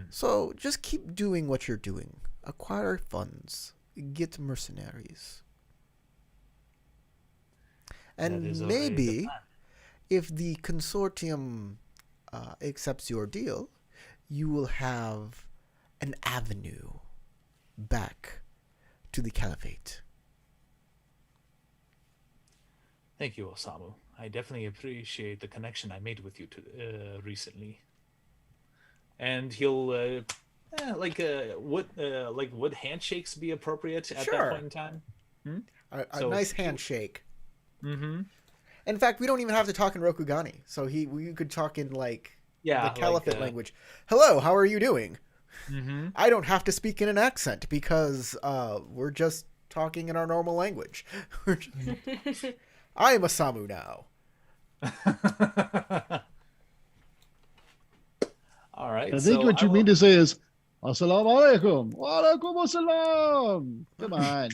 So just keep doing what you're doing. Acquire funds. Get mercenaries. That And is a very good maybe plan. if the consortium accepts your deal, you will have an avenue back to the Caliphate. Thank you, Osamu. I definitely appreciate the connection I made with you recently. And he'll would handshakes be appropriate at Sure. that point in time? A So- nice handshake. Mm-hmm. In fact, we don't even have to talk in Rokugani. So we could talk in Yeah, the Caliphate language. Hello, how are you doing? Mm-hmm. I don't have to speak in an accent because we're just talking in our normal language. I am a Samu now. All right. I think what you mean to say is, Assalamu alaikum. Wa alaikum assalam. Come on.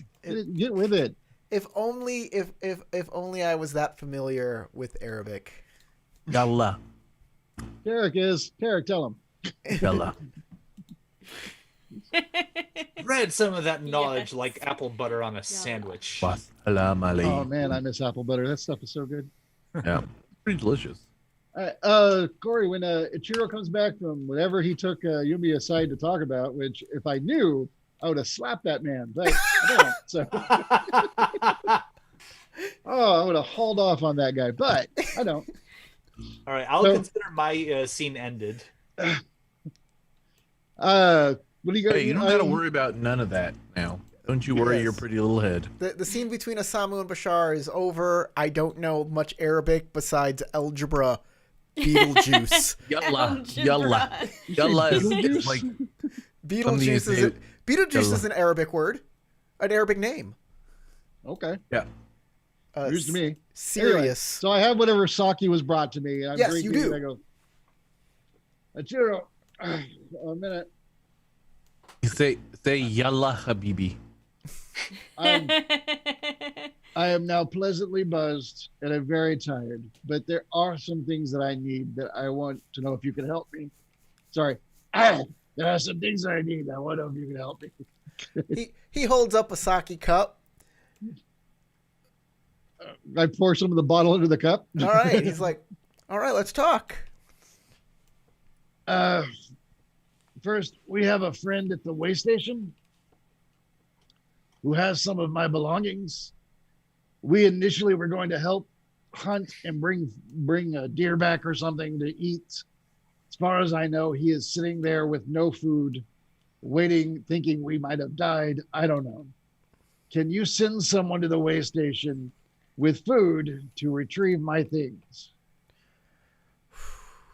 Get with it. If only I was that familiar with Arabic. Yalla. Carrick, tell him. Yalla. Spread some of that knowledge Yes. like apple butter on a sandwich. Wassalam Oh alaikum. man, I miss apple butter. That stuff is so good. Yeah, pretty delicious. All right, Corey, when Ichiro comes back from whatever he took Yumi aside to talk about, which if I knew, I would have slapped that man, but I don't. So, I would have hauled off on that guy, but I don't. All right, I'll So- consider my scene ended. What do you got? Hey, you don't got to worry about none of that now. Don't you worry Yes. your pretty little head. The scene between Osamu and Bashar is over. I don't know much Arabic besides algebra, Beetlejuice. Yalla, Algebra. yalla, yalla is like Beetlejuice say- is an Arabic word, an Arabic name. Okay, yeah. news to me. Serious. Anyway, so I have whatever sake was brought to me. And I'm Yes, drinking you do. And I go, Ichiro, a minute. You say yalla habibi. I am now pleasantly buzzed and I'm very tired, but there are some things that I need that I want to know if you can help me. Sorry. There are some things I need. I want to know if you can help me. He holds up a sake cup. I pour some of the bottle into the cup. All right. He's like, all right, let's talk. First, we have a friend at the way station who has some of my belongings. We initially were going to help hunt and bring a deer back or something to eat. As far as I know, he is sitting there with no food, waiting, thinking we might have died. I don't know. Can you send someone to the way station with food to retrieve my things?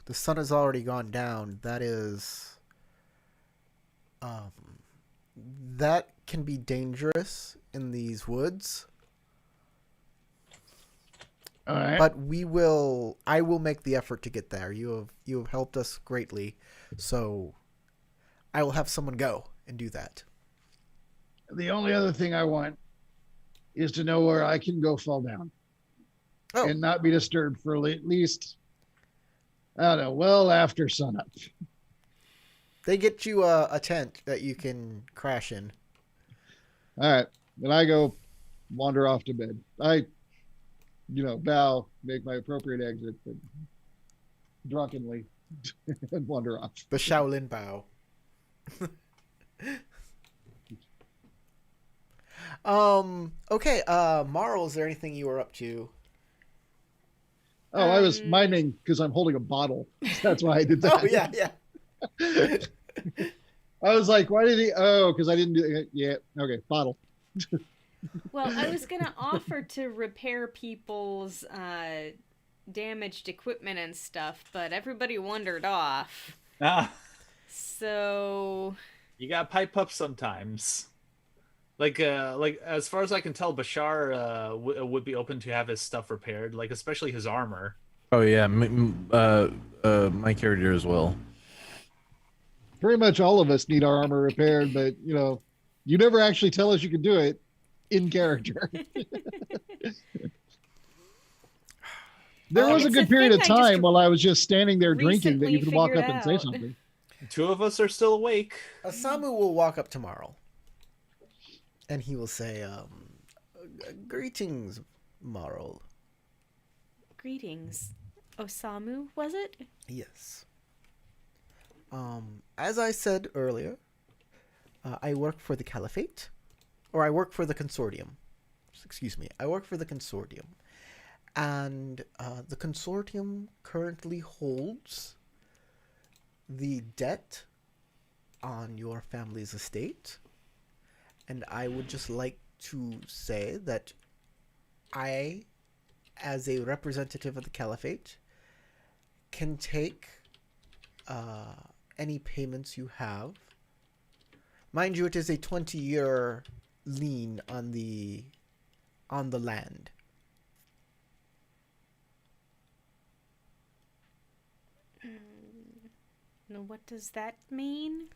The sun has already gone down. That can be dangerous in these woods. All right. But I will make the effort to get there. You have helped us greatly. So I will have someone go and do that. The only other thing I want is to know where I can go fall down and not be disturbed for at least, I don't know, well after sunup. They get you a tent that you can crash in. All right. And I go wander off to bed. I, bow, make my appropriate exit, but drunkenly and wander off. The Shaolin bow. Okay, Marl, is there anything you were up to? Oh, I was miming because I'm holding a bottle. That's why I did that. Oh, yeah. I was like, why did he? Oh, because I didn't do it. Yeah. Okay. Bottle. Well, I was going to offer to repair people's damaged equipment and stuff, but everybody wandered off. Ah, So, you gotta pipe up sometimes. Like as far as I can tell, Bashar would be open to have his stuff repaired, like especially his armor. Oh yeah, my character as well. Pretty much all of us need our armor repaired, but you never actually tell us you can do it in character. There was a It's good a period of thing I just time while I was just standing there drinking that you recently could walk up figured and say out. something. Two of us are still awake. Osamu will walk up to Marl. And he will say, greetings, Marl. greetings. Osamu, was it? Yes. As I said earlier, I work for the Caliphate, or I work for the Consortium. Excuse me, I work for the Consortium. And the Consortium currently holds the debt on your family's estate. And I would just like to say that I, as a representative of the Caliphate, can take any payments you have. Mind you, it is a 20-year lien on the land. Now, what does that mean?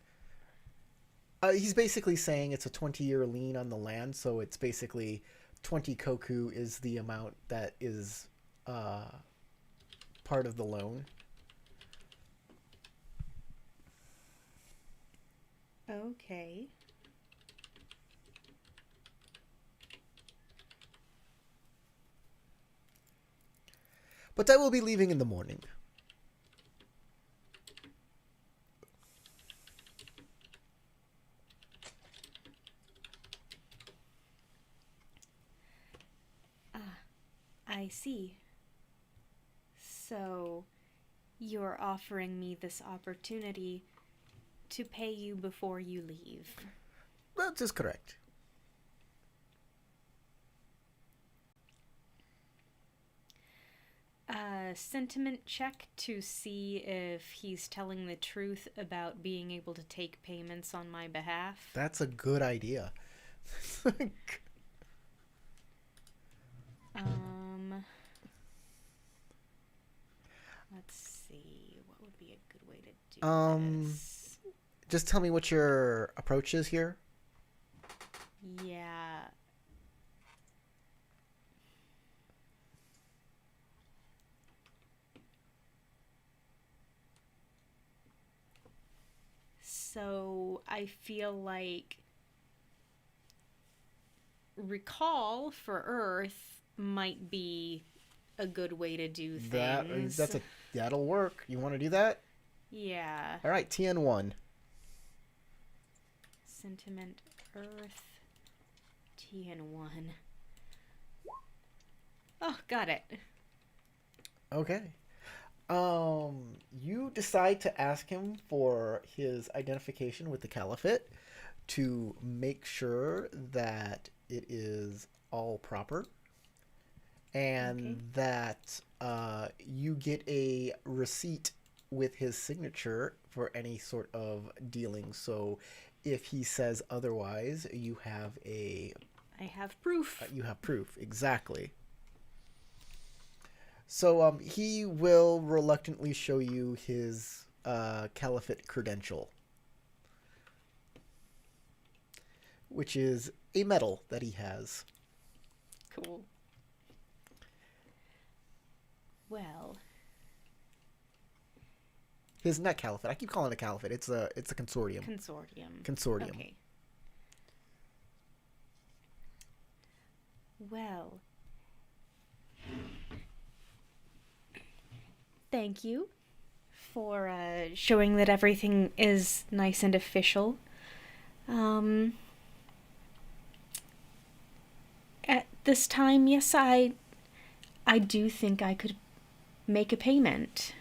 He's basically saying it's a 20-year lien on the land, so it's basically 20 koku is the amount that is part of the loan. Okay. But I will be leaving in the morning. I see. So, you're offering me this opportunity to pay you before you leave. That is correct. Sentiment check to see if he's telling the truth about being able to take payments on my behalf. That's a good idea. Let's see. What would be a good way to do this? Just tell me what your approach is here. Yeah. So I feel like recall for Earth might be a good way to do things. That'll work. You want to do that? Yeah. All right, TN1. Sentiment Earth TN1. Oh, got it. Okay. You decide to ask him for his identification with the Caliphate to make sure that it is all proper and that you get a receipt with his signature for any sort of dealing. So if he says otherwise, you have I have proof. You have proof, exactly. So he will reluctantly show you his Caliphate credential, which is a medal that he has. Cool. Well. His not Caliphate. I keep calling it a Caliphate. It's a consortium. Consortium. Okay. Well. Thank you for showing that everything is nice and official. At this time, yes, I do think I could make a payment.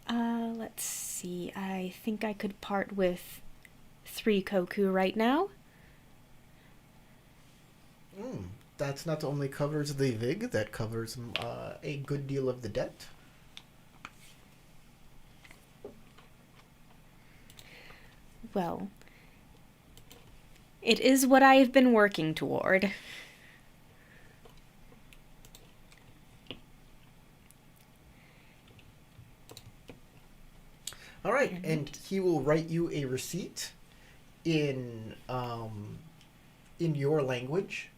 Let's see. I think I could part with 3 Goku right now. That's not only covers the VIG, that covers a good deal of the debt. Well, it is what I have been working toward. All right, and he will write you a receipt in your language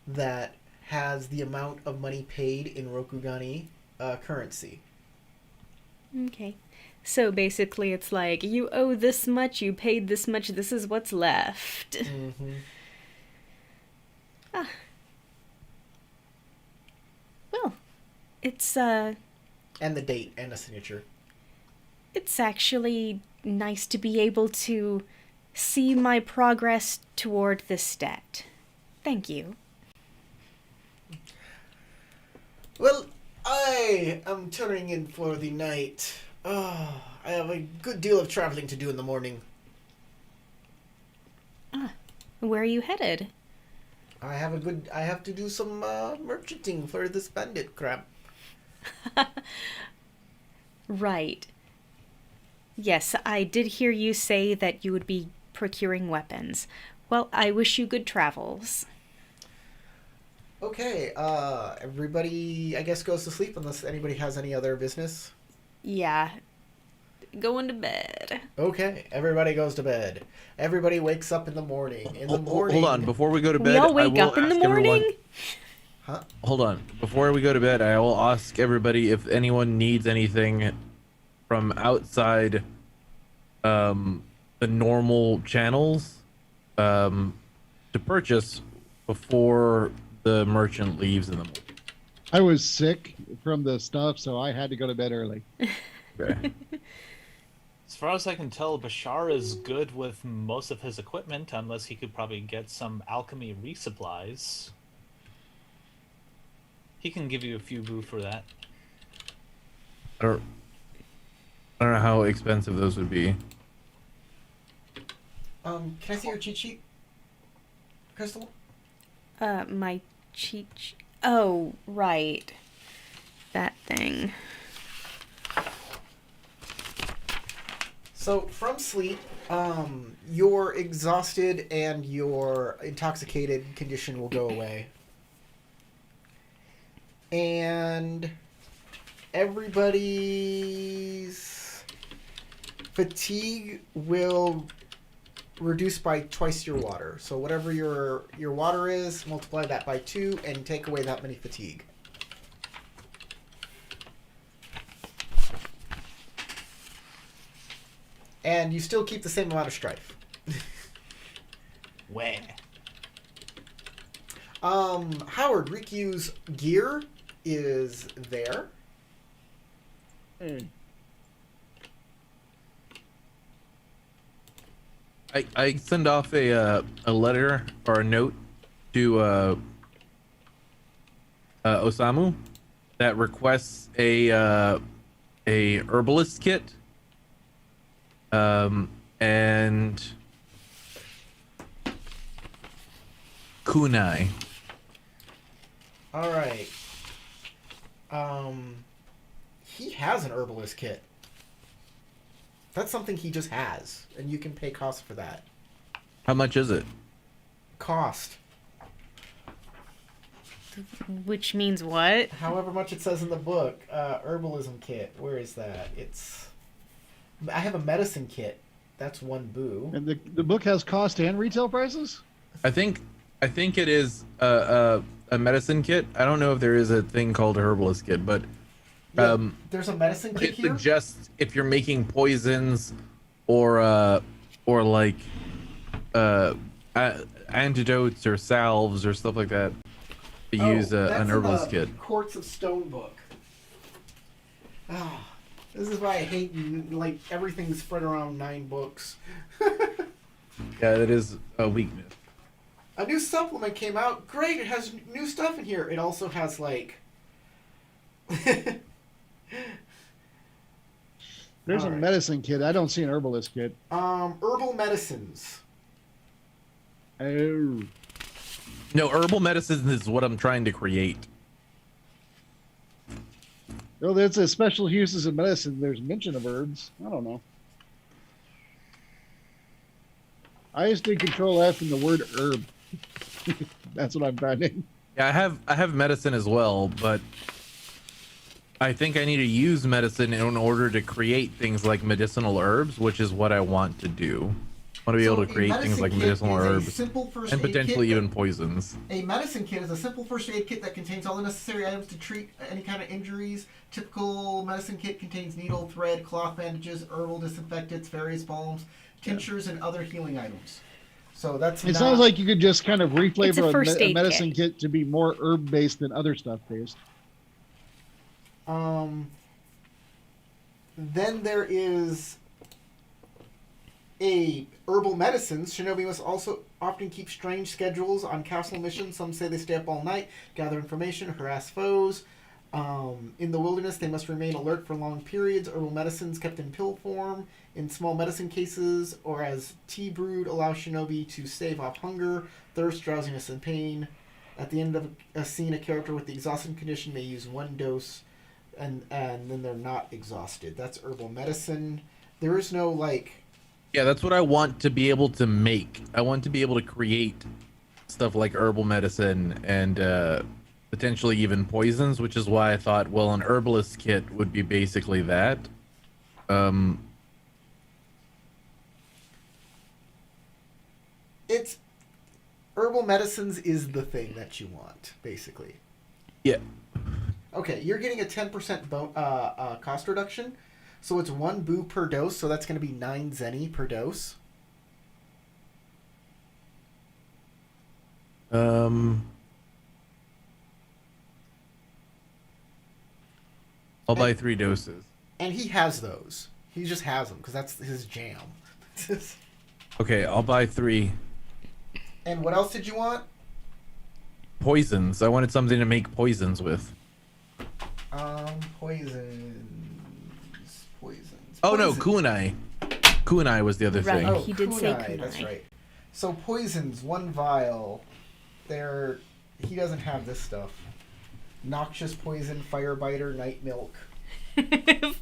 that has the amount of money paid in Rokugani currency. Okay. So basically it's like, you owe this much, you paid this much, this is what's left. Mm-hmm. Well, it's, And the date and a signature. It's actually nice to be able to see my progress toward this debt. Thank you. Well, I am turning in for the night. I have a good deal of traveling to do in the morning. Where are you headed? I have to do some merchanting for this bandit crap. Right. Yes, I did hear you say that you would be procuring weapons. Well, I wish you good travels. Okay, everybody, I guess, goes to sleep unless anybody has any other business. Yeah. Going to bed. Okay, everybody goes to bed. Everybody wakes up in the morning. In the morning. Hold on, before we go to bed, We all I wake will up in the ask everyone- morning? Huh? Hold on, before we go to bed, I will ask everybody if anyone needs anything from outside the normal channels to purchase before the merchant leaves in the morning. I was sick from the stuff, so I had to go to bed early. Okay. As far as I can tell, Bashar is good with most of his equipment, unless he could probably get some alchemy resupplies. He can give you a few boo for that. I don't know how expensive those would be. Can I see your cheat sheet, Crystal? My cheat sheet. Oh, right. That thing. So from sleep, your exhausted and your intoxicated condition will go away. And everybody's fatigue will reduce by twice your water. So whatever your water is, multiply that by 2 and take away that many fatigue. And you still keep the same amount of strife. Where? Howard, Rikyu's gear is there. I send off a letter or a note to Osamu that requests a herbalist kit and kunai. All right. He has an herbalist kit. That's something he just has, and you can pay cost for that. How much is it? Cost. Which means what? However much it says in the book, herbalism kit. Where is that? I have a medicine kit. That's 1 boo. And the book has cost and retail prices? I think it is a medicine kit. I don't know if there is a thing called a herbalist kit, but Yeah, there's a medicine kit it here. suggests if you're making poisons or like antidotes or salves or stuff like that, to use that's an in herbalist the kit. Courts of Stone book. Ah, this is why I hate like everything spread around 9 books. Yeah, that is a weakness. A new supplement came out. Great, it has new stuff in here. It also has like. There's a Alright. medicine kit. I don't see an herbalist kit. Herbal medicines. Oh. No, herbal medicine is what I'm trying to create. Well, there's a special uses in medicine. There's mention of herbs. I don't know. I just did Control F in the word herb. That's what I'm finding. Yeah, I have medicine as well, but I think I need to use medicine in order to create things like medicinal herbs, which is what I want to do. I want to be able to create things like medicinal herbs and potentially even poisons. A medicine kit is a simple first aid kit that contains all the necessary items to treat any kind of injuries. Typical medicine kit contains needle, thread, cloth bandages, herbal disinfectants, various balms, tinctures, and other healing items. So that's. It sounds like you could just kind of It's a reflavor first a aid medicine kit to be more herb based than other stuff based. Then there is a herbal medicines. Shinobi must also often keep strange schedules on castle missions. Some say they stay up all night, gather information, harass foes. In the wilderness, they must remain alert for long periods. Herbal medicines kept in pill form, in small medicine cases, or as tea brewed allow shinobi to stave off hunger, thirst, drowsiness, and pain. At the end of a scene, a character with the exhaustion condition may use 1 dose, and then they're not exhausted. That's herbal medicine. There is no like. Yeah, that's what I want to be able to make. I want to be able to create stuff like herbal medicine and potentially even poisons, which is why I thought, well, an herbalist kit would be basically that. It's herbal medicines is the thing that you want, basically. Yeah. Okay, you're getting a 10% cost reduction. So it's 1 boo per dose, so that's going to be 9 zenny per dose. I'll buy 3 doses. And he has those. He just has them because that's his jam. Okay, I'll buy 3 And what else did you want? poisons. I wanted something to make poisons with. Poisons. Oh no, Poison. kunai. Kunai was the other Right. thing. Oh, He did say kunai. That's kunai. right. So poisons, 1 vial. He doesn't have this stuff. Noxious poison, fire biter, night milk.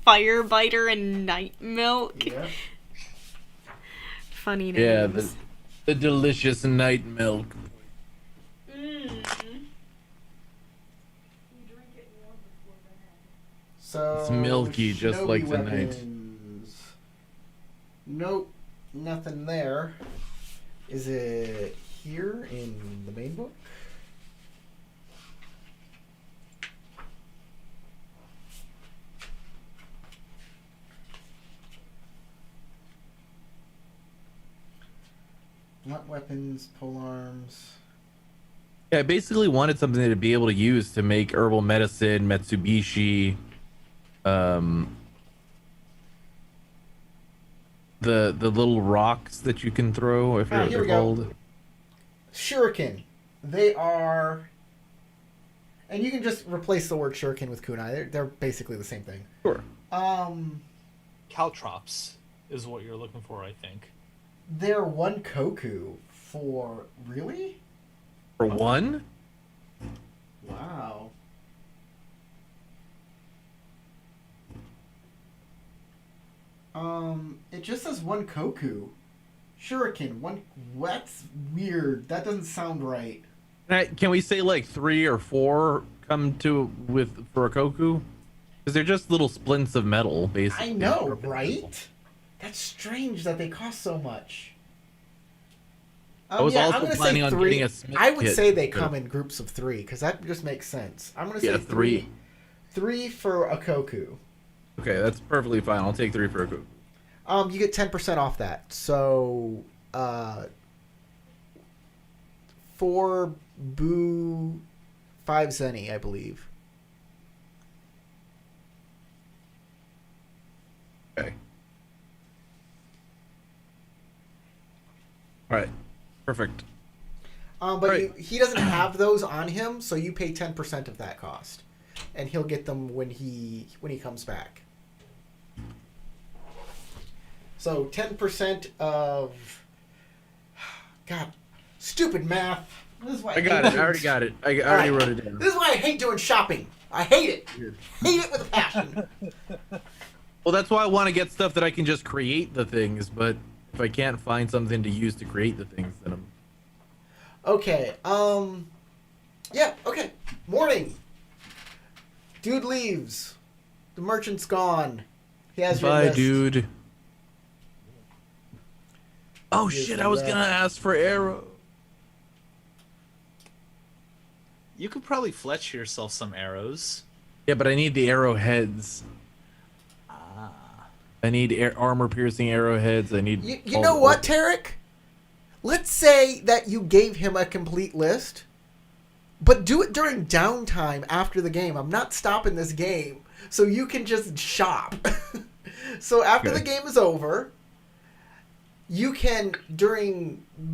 Firebiter and night milk. Yeah. Funny Yeah, names. the delicious night milk. So It's milky, just shinobi like the night. weapons. Nope, nothing there. Is it here in the main book? Blunt weapons, polearms. Yeah, I basically wanted something to be able to use to make herbal medicine, Mitsubishi, the little rocks that you can throw. I forget what here they're we go. called. Shuriken. They are, and you can just replace the word shuriken with kunai. They're basically the same thing. Sure. Caltrops is what you're looking for, I think. They're 1 koku for really? For 1? Wow. It just says 1 koku. Shuriken, 1. That's weird. That doesn't sound right. Can we say like 3 or 4 come to for a koku? Because they're just little splints of metal, basically. I know, right? That's strange that they cost so much. I was I'm also gonna planning say on 3. getting a Smith I would kit, say they but- come in groups of 3 because that just makes sense. I'm gonna say Yeah, 3. 3. 3 for a koku. Okay, that's perfectly fine. I'll take 3 for a koku. You get 10% off that. So, 4 boo, 5 zenny, I believe. Okay. All right. Perfect. But Right. he doesn't have those on him, so you pay 10% of that cost, and he'll get them when he comes back. So 10% of God, stupid math. This is why I got hate it. I doing- already got it. I already Alright. wrote it down. This is why I hate doing shopping. I hate it. Hate it with a passion. Well, that's why I want to get stuff that I can just create the things, but if I can't find something to use to create the things, then I'm... Okay. Yeah. Okay. Morning. Dude leaves. The merchant's gone. He has your Bye, list. dude. Oh, Here's shit, the I was left. gonna ask for arrow. You could probably fletch yourself some arrows. Yeah, but I need the arrowheads. Ah. I need armor-piercing arrowheads. I need... You all know the- what, Tarek? Let's say that you gave him a complete list, but do it during downtime after the game. I'm not stopping this game, so you can just shop. So after the Okay. game is over, you can,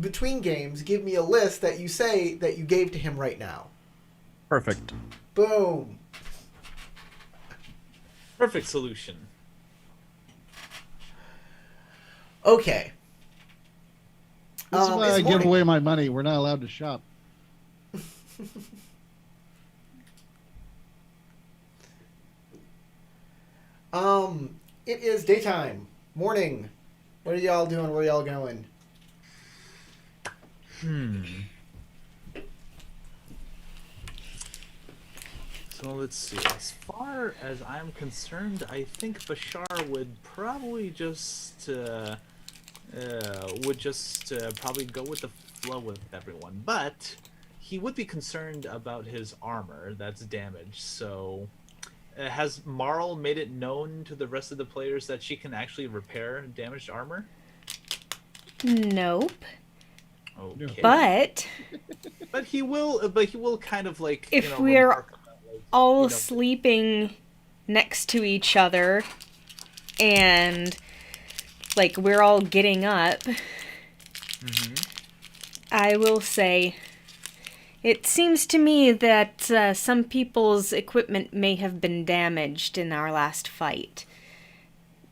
between games, give me a list that you say that you gave to him right now. Perfect. Boom. Perfect solution. Okay. This is why it's I give morning. away my money. We're not allowed to shop. It is daytime. Morning. What are y'all doing? Where y'all going? So let's see. As far as I'm concerned, I think Bashar would probably just probably go with the flow with everyone, but he would be concerned about his armor that's damaged. So has Marl made it known to the rest of the players that she can actually repair damaged armor? Nope. Okay. But he will kind of like, if we're remark about, like, all sleeping next to each other and like we're all getting up, I will say it seems to me that some people's equipment may have been damaged in our last fight.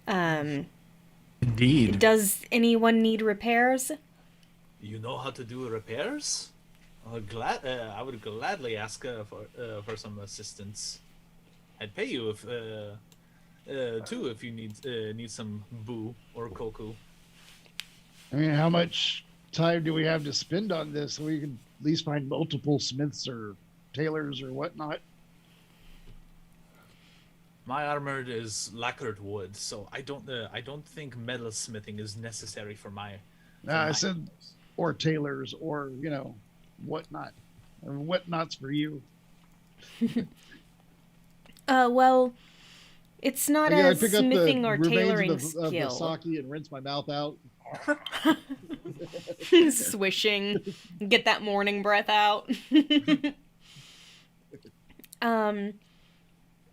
Indeed. Does anyone need repairs? You know how to do repairs? I would gladly ask for some assistance. I'd pay you if too if you need some boo or koku. I mean, how much time do we have to spend on this so we can at least find multiple smiths or tailors or whatnot? My armor is lacquered wood, so I don't think metal smithing is necessary for my. I said, or tailors, or whatnot, or whatnots for you. Well, it's not Again, a I pick up smithing the or remains tailoring of the skill. sake and rinse my mouth out. Swishing, get that morning breath out.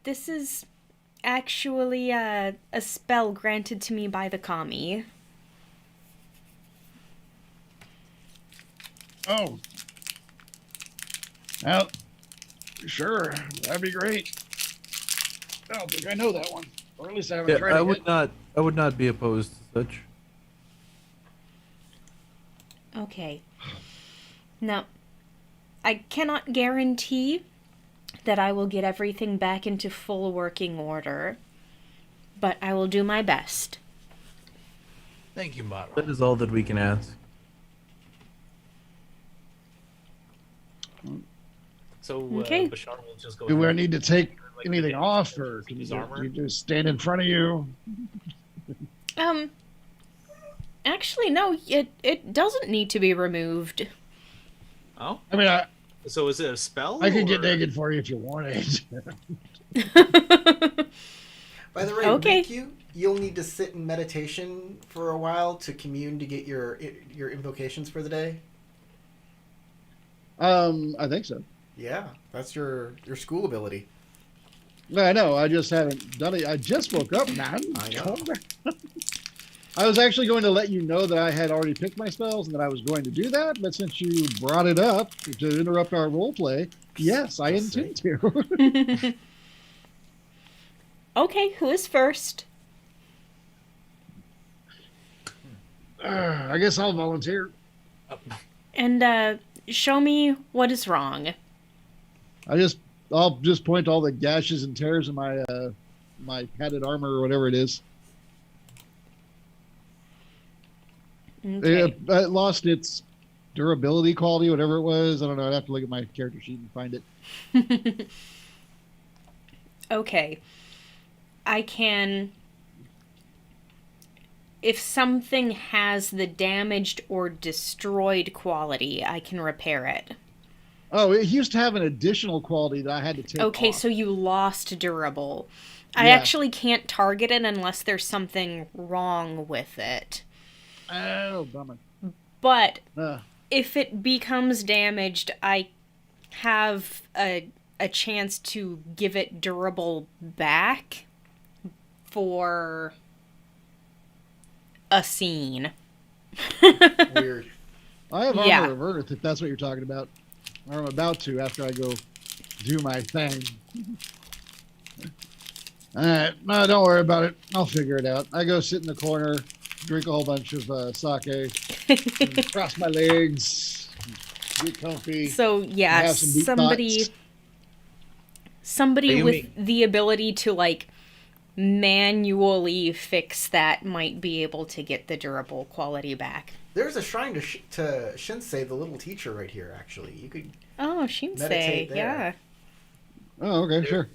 This is actually a spell granted to me by the kami. Oh. Well, sure. That'd be great. I don't think I know that one. Or at least I haven't tried I it would yet. not be opposed to such. Okay. Now, I cannot guarantee that I will get everything back into full working order, but I will do my best. Thank you, Mara. That is all that we can ask. So Okay. Bashar will just go. Do ahead I and need to take like, anything the off, damage or to can his you armor? just stand in front of you? Actually, no, it doesn't need to be removed. Oh, I mean, so is it a spell? I can get or- naked for you if you wanted. By the way, Okay. Riku, you'll need to sit in meditation for a while to commune to get your invocations for the day. I think so. Yeah, that's your school ability. No, I know. I just haven't done it. I just woke up, man. I know. I was actually going to let you know that I had already picked my spells and that I was going to do that, but since you brought it up to interrupt our role play, yes, I Just intend to. Okay, who is first? I guess I'll volunteer. And show me what is wrong. I'll just point to all the gashes and tears in my my padded armor or whatever it is. Okay. It lost its durability quality, whatever it was. I don't know. I'd have to look at my character sheet and find it. Okay. I can... If something has the damaged or destroyed quality, I can repair it. Oh, it used to have an additional quality that I had to take Okay, off. so you lost durable. I Yeah. actually can't target it unless there's something wrong with it. Oh, bummer. But Uh, if it becomes damaged, I have a chance to give it durable back for a scene. Weird. I have Yeah. Armor of Earth, if that's what you're talking about. Or I'm about to after I go do my thing. All right. No, don't worry about it. I'll figure it out. I go sit in the corner, drink a whole bunch of sake, and cross my legs, get comfy. So yeah, have some deep somebody thoughts. somebody Ayumi. with the ability to like manually fix that might be able to get the durable quality back. There's a shrine to Shinsei, the little teacher, right here. Actually, you could. Oh, Shinsei, Meditate there. yeah. Oh, okay, sure.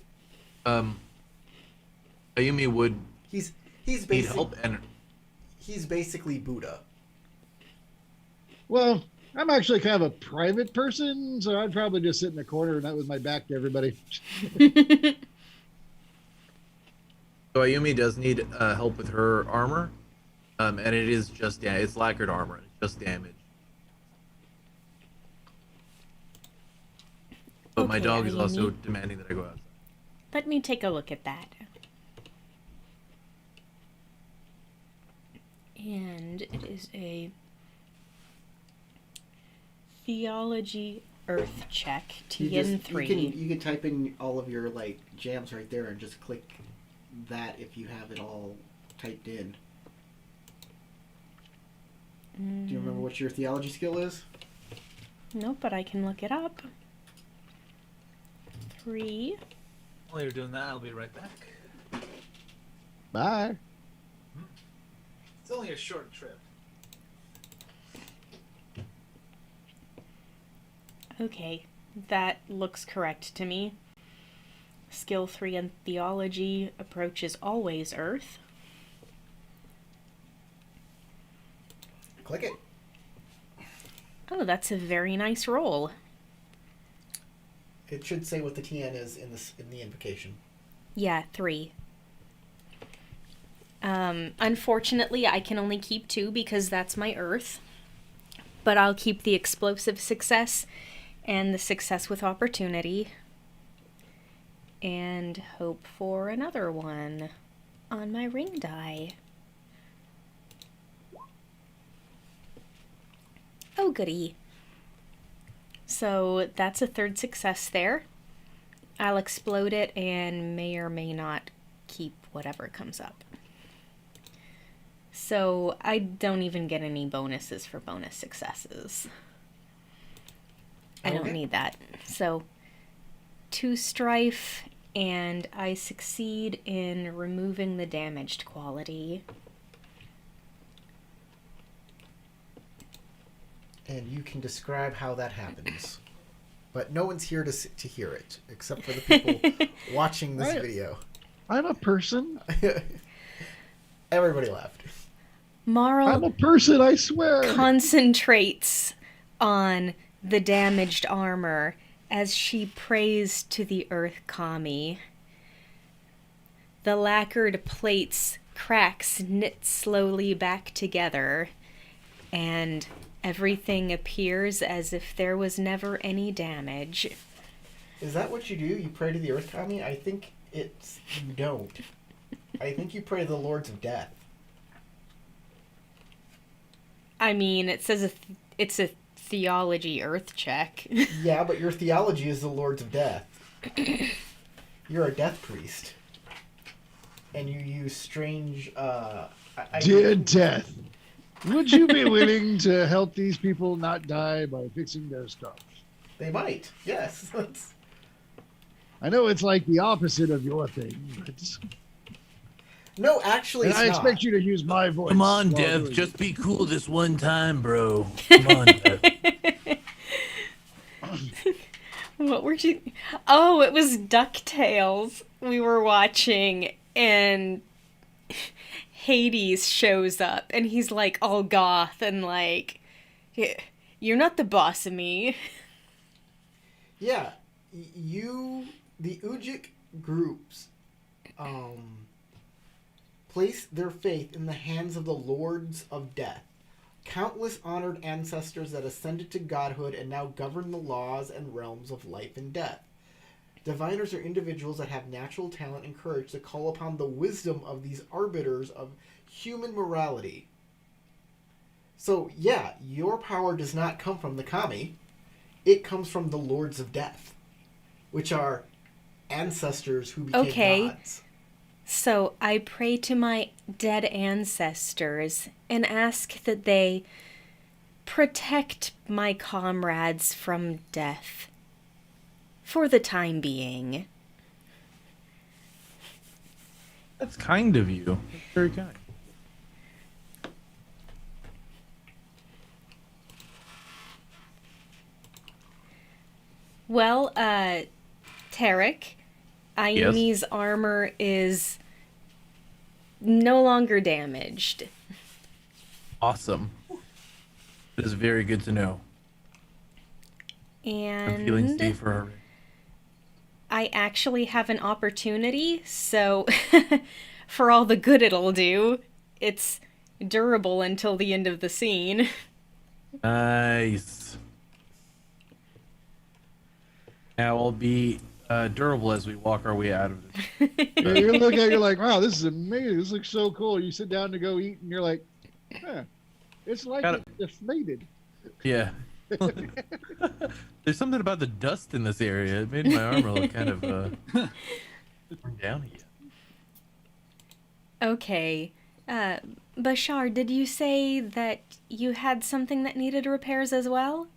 Ayumi would He's need basically help, and he's basically Buddha. Well, I'm actually kind of a private person, so I'd probably just sit in the corner and not with my back to everybody. So Ayumi does need help with her armor, and it is just it's lacquered armor. It's just damage. But my Okay, dog is also Ayumi. demanding that I go outside. Let me take a look at that. And it is a theology earth check, TN3. You can type in all of your like jams right there and just click that if you have it all typed in. Do you remember what your theology skill is? Nope, but I can look it up. 3. While you're doing that, I'll be right back. Bye. It's only a short trip. Okay, that looks correct to me. Skill 3 in theology approaches always Earth. Click it. Oh, that's a very nice roll. It should say what the TN is in the invocation. Yeah, 3. Unfortunately, I can only keep 2 because that's my Earth. But I'll keep the explosive success and the success with opportunity. And hope for another one on my ring die. Oh, goody. So that's a 3rd success there. I'll explode it and may or may not keep whatever comes up. So I don't even get any bonuses for bonus successes. I don't need that. So 2 strife, and I succeed in removing the damaged quality. And you can describe how that happens. But no one's here to hear it, except for the people watching this video. I'm a person. Everybody left. Marl I'm a person, I swear. concentrates on the damaged armor as she prays to the Earth Kami. The lacquered plates cracks knit slowly back together, and everything appears as if there was never any damage. Is that what you do? You pray to the Earth Kami? I think you don't. I think you pray to the Lords of Death. I mean, it says it's a theology Earth check. Yeah, but your theology is the Lords of Death. You're a death priest. And you use strange, Dear Death, would you be willing to help these people not die by fixing their stuff? They might, yes. I know it's like the opposite of your thing, but No, actually, and it's I not. expect you to use my voice. Come on, while Dev. doing Just it. be cool this one time, bro. Come on, Dev. What were you... Oh, it was DuckTales we were watching, and Hades shows up, and he's like all goth and like, you're not the boss of me. Yeah, the Ujik groups, place their faith in the hands of the Lords of Death, countless honored ancestors that ascended to godhood and now govern the laws and realms of life and death. Diviners are individuals that have natural talent and courage to call upon the wisdom of these arbiters of human morality. So, yeah, your power does not come from the Kami. It comes from the Lords of Death, which are ancestors who became gods. So I pray to my dead ancestors and ask that they protect my comrades from death. For the time being. That's kind of you. That's very kind. Well, Tarek, Ayumi's armor is no longer damaged. Awesome. That is very good to know. I'm feeling And safe for her. I actually have an opportunity, so for all the good it'll do. It's durable until the end of the scene. Nice. Now we'll be durable as we walk our way out of this. You're looking at it, you're like, wow, this is amazing. This looks so cool. You sit down to go eat, and you're like, huh, it's like Got it's deflated. Yeah. There's something about the dust in this area. It made my armor look kind of torn down again. Okay. Bashar, did you say that you had something that needed repairs as well?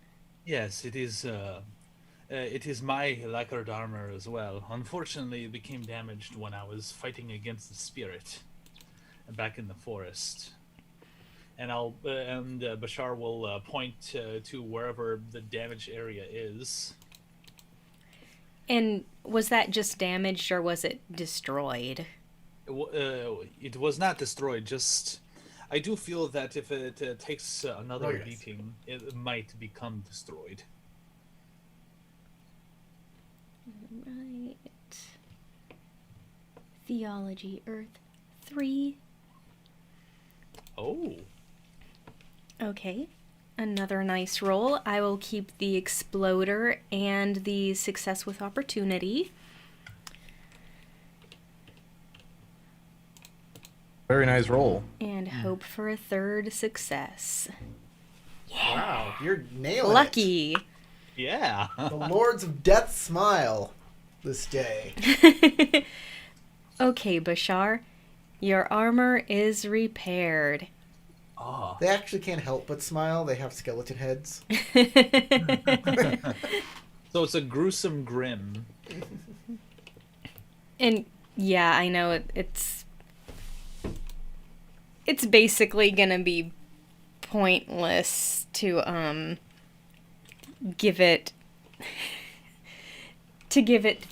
Yes, it is. It is my lacquered armor as well. Unfortunately, it became damaged when I was fighting against the spirit back in the forest. And Bashar will point to wherever the damaged area is. And was that just damaged or was it destroyed? It was not destroyed. Just, I do feel that if it takes another yes. beating, it might become destroyed. Right. Theology, Earth 3. Oh. Okay. Another nice roll. I will keep the exploder and the success with opportunity. Very nice roll. And hope for a third success. Wow, you're nailing Lucky. Yeah. it. The Lords of Death smile this day. Okay, Bashar. Your armor is repaired. Ah. They actually can't help but smile. They have skeleton heads. So it's a gruesome grin. And yeah, I know it's basically gonna be pointless to give it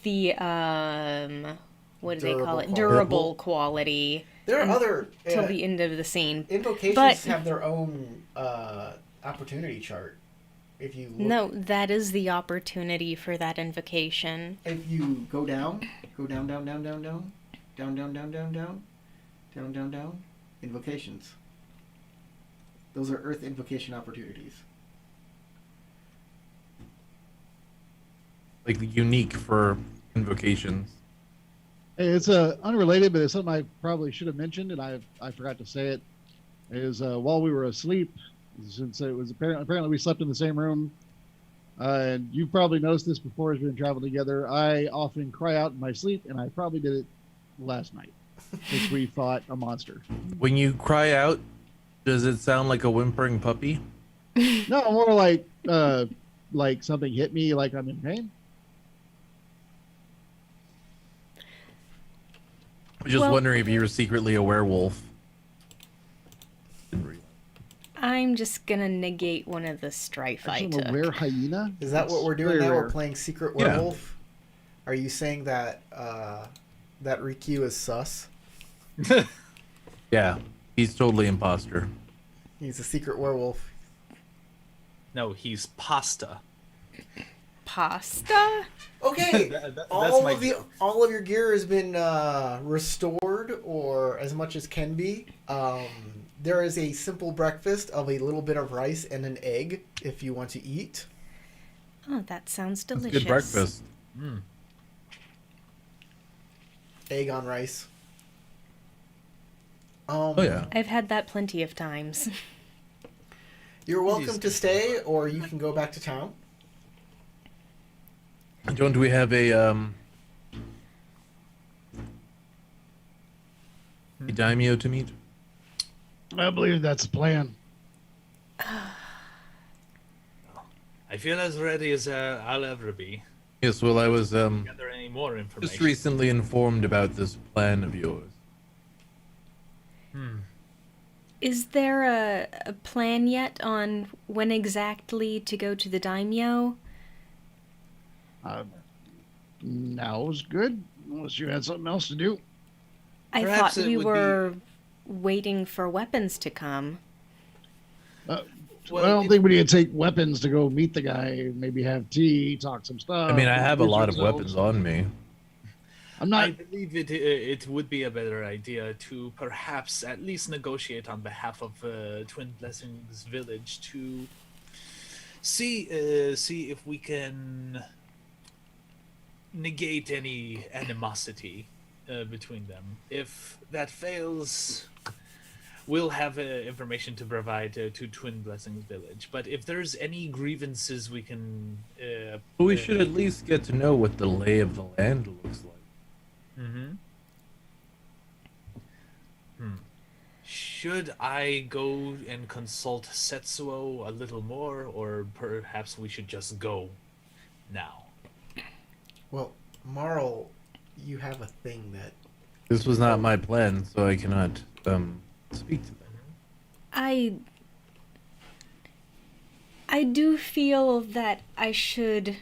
the what do they call it? Durable quality There are other till the end of the scene. invocations But- have their own opportunity chart. If you look, No, that is the opportunity for that invocation. if you go down, down, down, down, down, down, down, down, down, down, down, down, down, down, invocations. Those are Earth invocation opportunities. Like unique for invocations. Hey, it's unrelated, but it's something I probably should have mentioned, and I forgot to say it. Is while we were asleep, since it was apparently we slept in the same room, and you've probably noticed this before as we've been traveling together. I often cry out in my sleep, and I probably did it last night since we fought a monster. When you cry out, does it sound like a whimpering puppy? No, more like something hit me, like I'm in pain. I'm just Well- wondering if you were secretly a werewolf. I'm just gonna negate one of the strife I I'm took. a rare hyena. Is that what we're doing very now? rare. We're playing Secret Yeah. Werewolf? Are you saying that that Rikyu is sus? Yeah, he's totally imposter. He's a secret werewolf. No, he's pasta. Pasta? Okay, That's all my of all of your gear has been restored, or as much as can be. There is a simple breakfast of a little bit of rice and an egg if you want to eat. Oh, that sounds That's delicious. good breakfast. Mm. Egg on rice. Oh yeah. I've had that plenty of times. You're welcome to stay, or you can go back to town. Don't we have a daimyo to meet? I believe that's the plan. I feel as ready as I'll ever be. Yes, well I was Gather any more information? just recently informed about this plan of yours. Is there a plan yet on when exactly to go to the daimyo? Now is good, unless you had something else to do. I Perhaps thought it we would were waiting for weapons to come. I don't think we need to take weapons to go meet the guy. Maybe have tea, talk some stuff. I mean, I have a introduce lot of ourselves. weapons on me. I'm not. I believe it would be a better idea to perhaps at least negotiate on behalf of Twin Blessings Village to see if we can negate any animosity between them. If that fails, we'll have information to provide to Twin Blessings Village. But if there's any grievances, we can. We should at least get to know what the lay of the land looks like. Should I go and consult Setsuo a little more, or perhaps we should just go now? Well, Marl, you have a thing that This was not my plan, so I cannot speak to them. I do feel that I should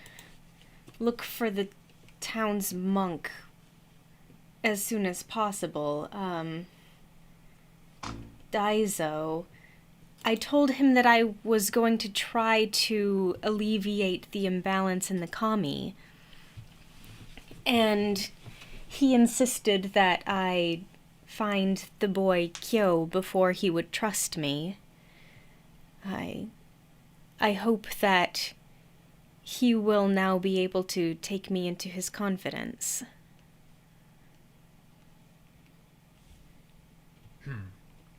look for the town's monk as soon as possible. Daizo. I told him that I was going to try to alleviate the imbalance in the kami. And he insisted that I find the boy Kyo before he would trust me. I hope that he will now be able to take me into his confidence.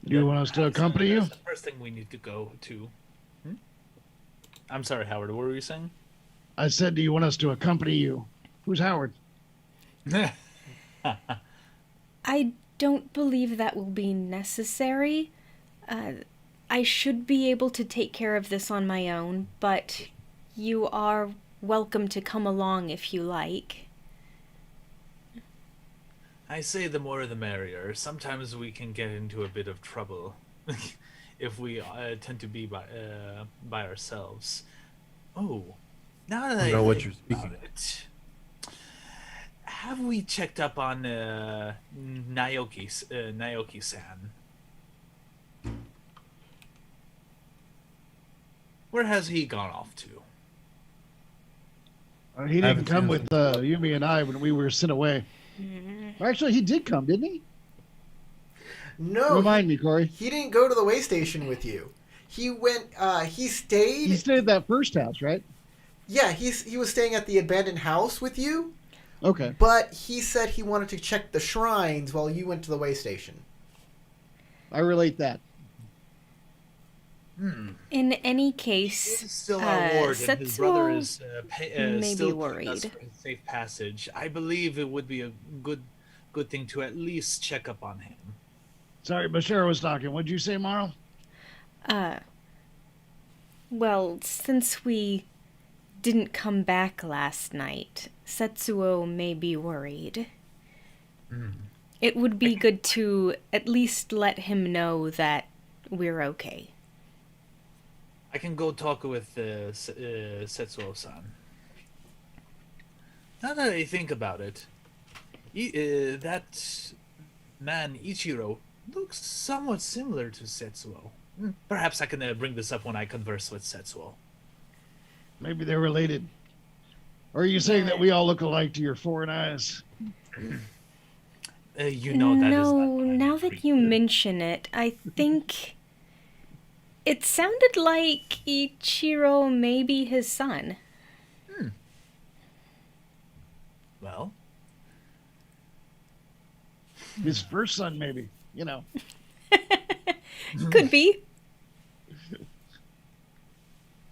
Do you want us to accompany you? That's the first thing we need to go to. I'm sorry, Howard. What were you saying? I said, do you want us to accompany you? Who's Howard? I don't believe that will be necessary. I should be able to take care of this on my own, but you are welcome to come along if you like. I say the more the merrier. Sometimes we can get into a bit of trouble if we tend to be by ourselves. Oh, now that I know what think you're speaking about it, have we checked up on Naoki-san? Where has he gone off to? He didn't haven't come seen with Yumi and I when we were sent away. Actually, he did come, didn't he? no. Remind me, Corey. He didn't go to the way station with you. He went. He stayed. He stayed at that first house, right? Yeah, he was staying at the abandoned house with you. Okay. But he said he wanted to check the shrines while you went to the way station. I relate that. In any case, He's still our ward, and his brother Setsuo is may be still worried. us for his safe passage. I believe it would be a good thing to at least check up on him. Sorry, Bashara was talking. What'd you say, Marl? Well, since we didn't come back last night, Setsuo may be worried. It would be good to at least let him know that we're okay. I can go talk with Setsuo-san. Now that I think about it, that man, Ichiro, looks somewhat similar to Setsuo. Perhaps I can bring this up when I converse with Setsuo. Maybe they're related. Or are you saying that we all look alike to your foreign eyes? You know that is No, not what I now agree that you to. mention it, I think it sounded like Ichiro may be his son. Well, His first son, maybe. You know. Could be.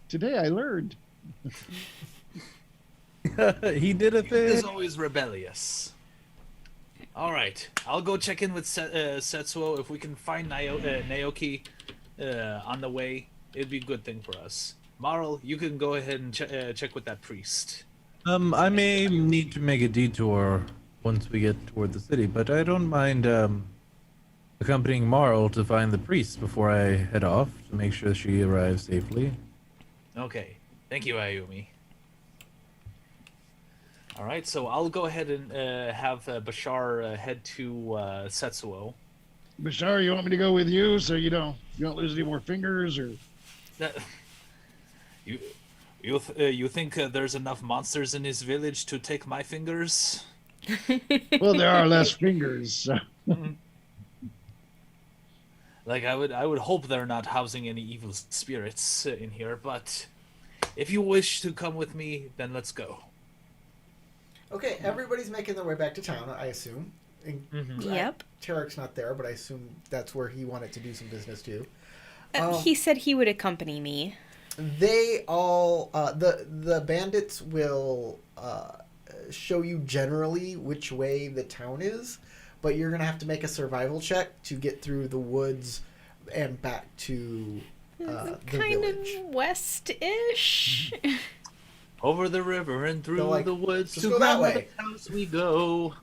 Today I learned. He did a he thing. is always rebellious. All right, I'll go check in with Setsuo. If we can find Naoki on the way, it'd be a good thing for us. Marl, you can go ahead and check with that priest. I may need to make a detour once we get toward the city, but I don't mind accompanying Marl to find the priest before I head off to make sure she arrives safely. Okay, thank you, Ayumi. All right, so I'll go ahead and have Bashar head to Setsuo. Bashara, you want me to go with you so you don't lose any more fingers, or That, you think there's enough monsters in this village to take my fingers? Well, there are less fingers. So. Like I would hope they're not housing any evil spirits in here, but if you wish to come with me, then let's go. Okay, everybody's making their way back to town, I assume. Yep. Tarek's not there, but I assume that's where he wanted to do some business too. He said he would accompany me. They all the bandits will show you generally which way the town is, but you're gonna have to make a survival check to get through the woods and back to the Kind village. of west-ish. Over the river and through They're like, the woods "Just to go that way." grandmother's house we go.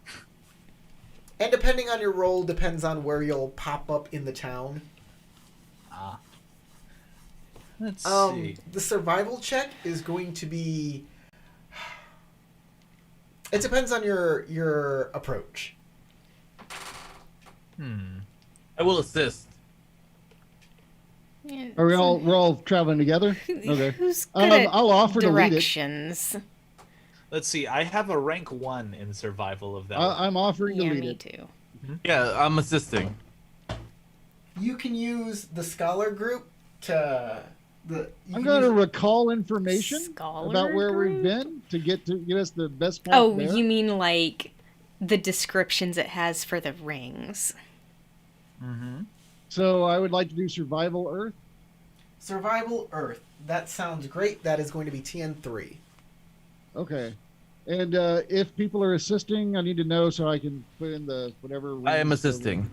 And depending on your role, depends on where you'll pop up in the town. Let's see. The survival check is going to be. It depends on your approach. I will assist. Are we're all traveling together? Okay. Who's good at I'll offer to lead it. directions? Let's see. I have a rank 1 in survival of that. I'm offering to Yeah, lead me it. too. Yeah, I'm assisting. You can use the scholar group to. I'm going to recall information Scholar about where group? we've been to get us the best point Oh, there. you mean like the descriptions it has for the rings? So I would like to do Survival Earth. Survival Earth. That sounds great. That is going to be TN3. Okay. And if people are assisting, I need to know so I can put in the whatever. I am rings. assisting.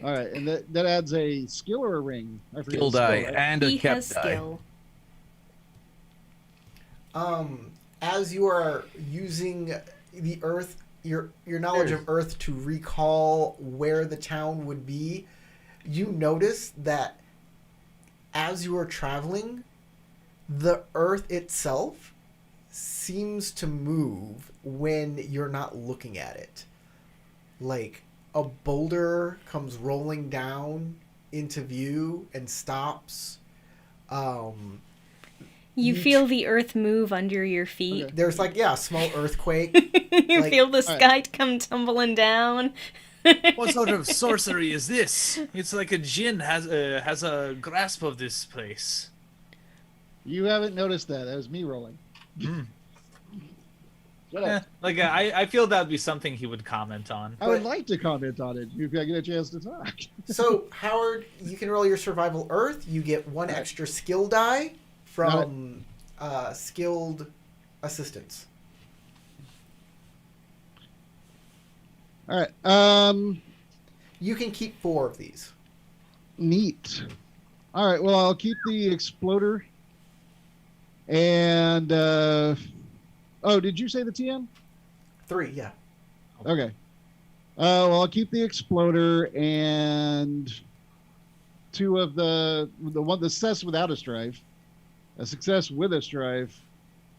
All right, and that adds a skill or a ring. I forget Skill the die right? and a He kept has die. skill. As you are using the Earth, your knowledge of Earth to recall where the town would be, you notice that as you are traveling, the Earth itself seems to move when you're not looking at it. Like a boulder comes rolling down into view and stops. You You feel the earth move under your feet. Okay. There's like, a small earthquake. You Like- feel the Alright. sky come tumbling down. What sort of sorcery is this? It's like a djinn has a grasp of this place. You haven't noticed that. That was me rolling. Shut up. Like I feel that would be something he would comment on. I would like to comment on it if I get a chance to talk. So, Howard, you can roll your survival Earth. You get one extra skill die from skilled assistance. All right. You can keep 4 of these. Neat. All right. Well, I'll keep the exploder. And oh, did you say the TM? 3, yeah. Okay. Well, I'll keep the exploder and 2 of the success without a strife, a success with a strife,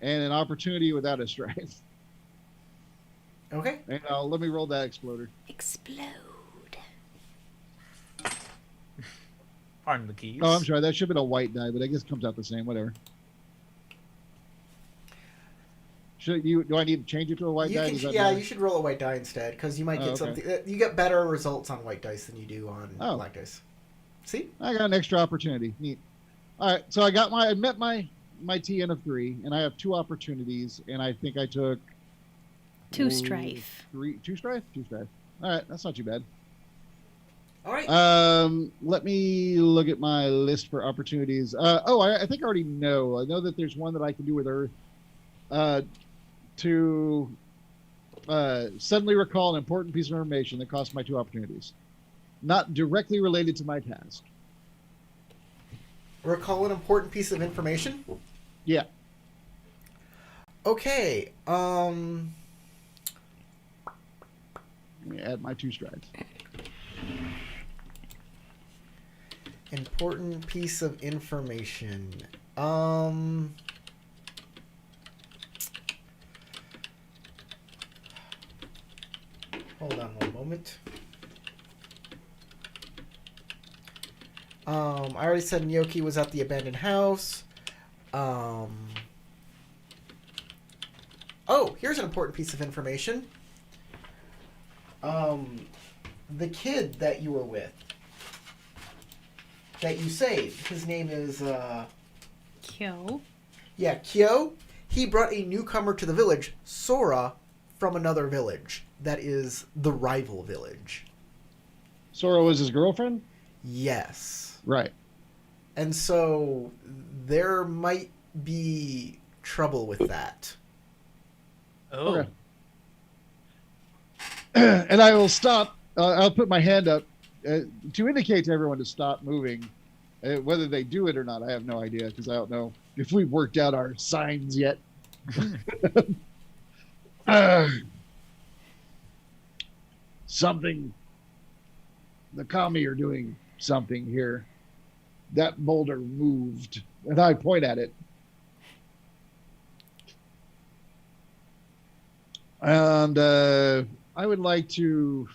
and an opportunity without a strife. Okay. And let me roll that exploder. Explode. Pardon the keys. Oh, I'm sorry. That should have been a white die, but I guess it comes out the same. Whatever. Do I need to change it to a white You die? can, Does that yeah, matter? you should roll a white die instead, because you might get okay. something. You get better results on white dice than you do on Oh. black dice. See? I got an extra opportunity. Neat. All right, so I met my TN of 3, and I have 2 opportunities, and I think I took 2 strife. 2 strife. All right, that's not too bad. All right. Let me look at my list for opportunities. I think I already know. I know that there's one that I can do with Earth. To suddenly recall an important piece of information that cost my 2 opportunities, not directly related to my task. Recall an important piece of information. Yeah. Okay. Let me add my 2 strides. Important piece of information. Hold on one moment. I already said Nyoki was at the abandoned house. Oh, here's an important piece of information. The kid that you were with, that you saved, his name is, Kyo. yeah, Kyo. He brought a newcomer to the village, Sora, from another village. That is the rival village. Sora was his girlfriend? Yes. Right. And so there might be trouble with that. Oh. Okay. And I will stop. I'll put my hand up to indicate to everyone to stop moving. Whether they do it or not, I have no idea because I don't know if we've worked out our signs yet. Something. The kami are doing something here. That boulder moved, and I point at it. And I would like to.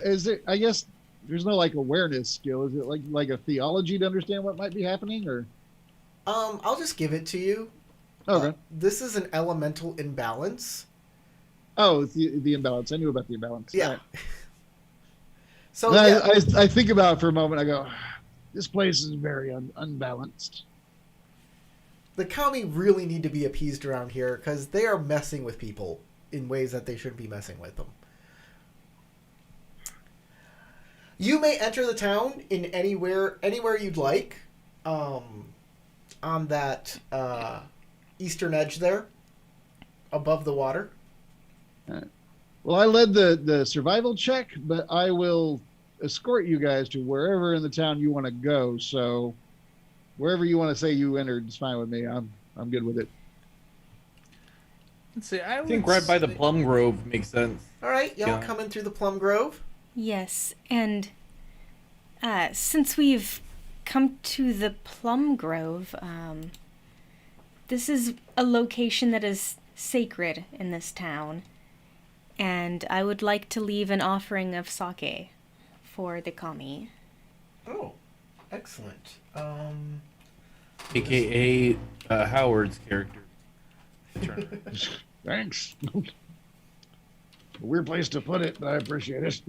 Is it? I guess there's no like awareness skill. Is it like a theology to understand what might be happening, or? I'll just give it to you. Okay. This is an elemental imbalance. Oh, it's the imbalance. I knew about the imbalance. Yeah. Right. So And yeah, I think about it for a moment. I go, this place is very unbalanced. the kami really need to be appeased around here because they are messing with people in ways that they shouldn't be messing with them. You may enter the town in anywhere you'd like, on that eastern edge there, above the water. Well, I led the survival check, but I will escort you guys to wherever in the town you want to go. So wherever you want to say you entered is fine with me. I'm good with it. Let's see. I think right by the plum grove makes sense. All right, y'all Yeah. coming through the plum grove. Yes, and since we've come to the plum grove, this is a location that is sacred in this town, and I would like to leave an offering of sake for the kami. Oh, excellent. AKA Howard's character. Thanks. A weird place to put it, but I appreciate it.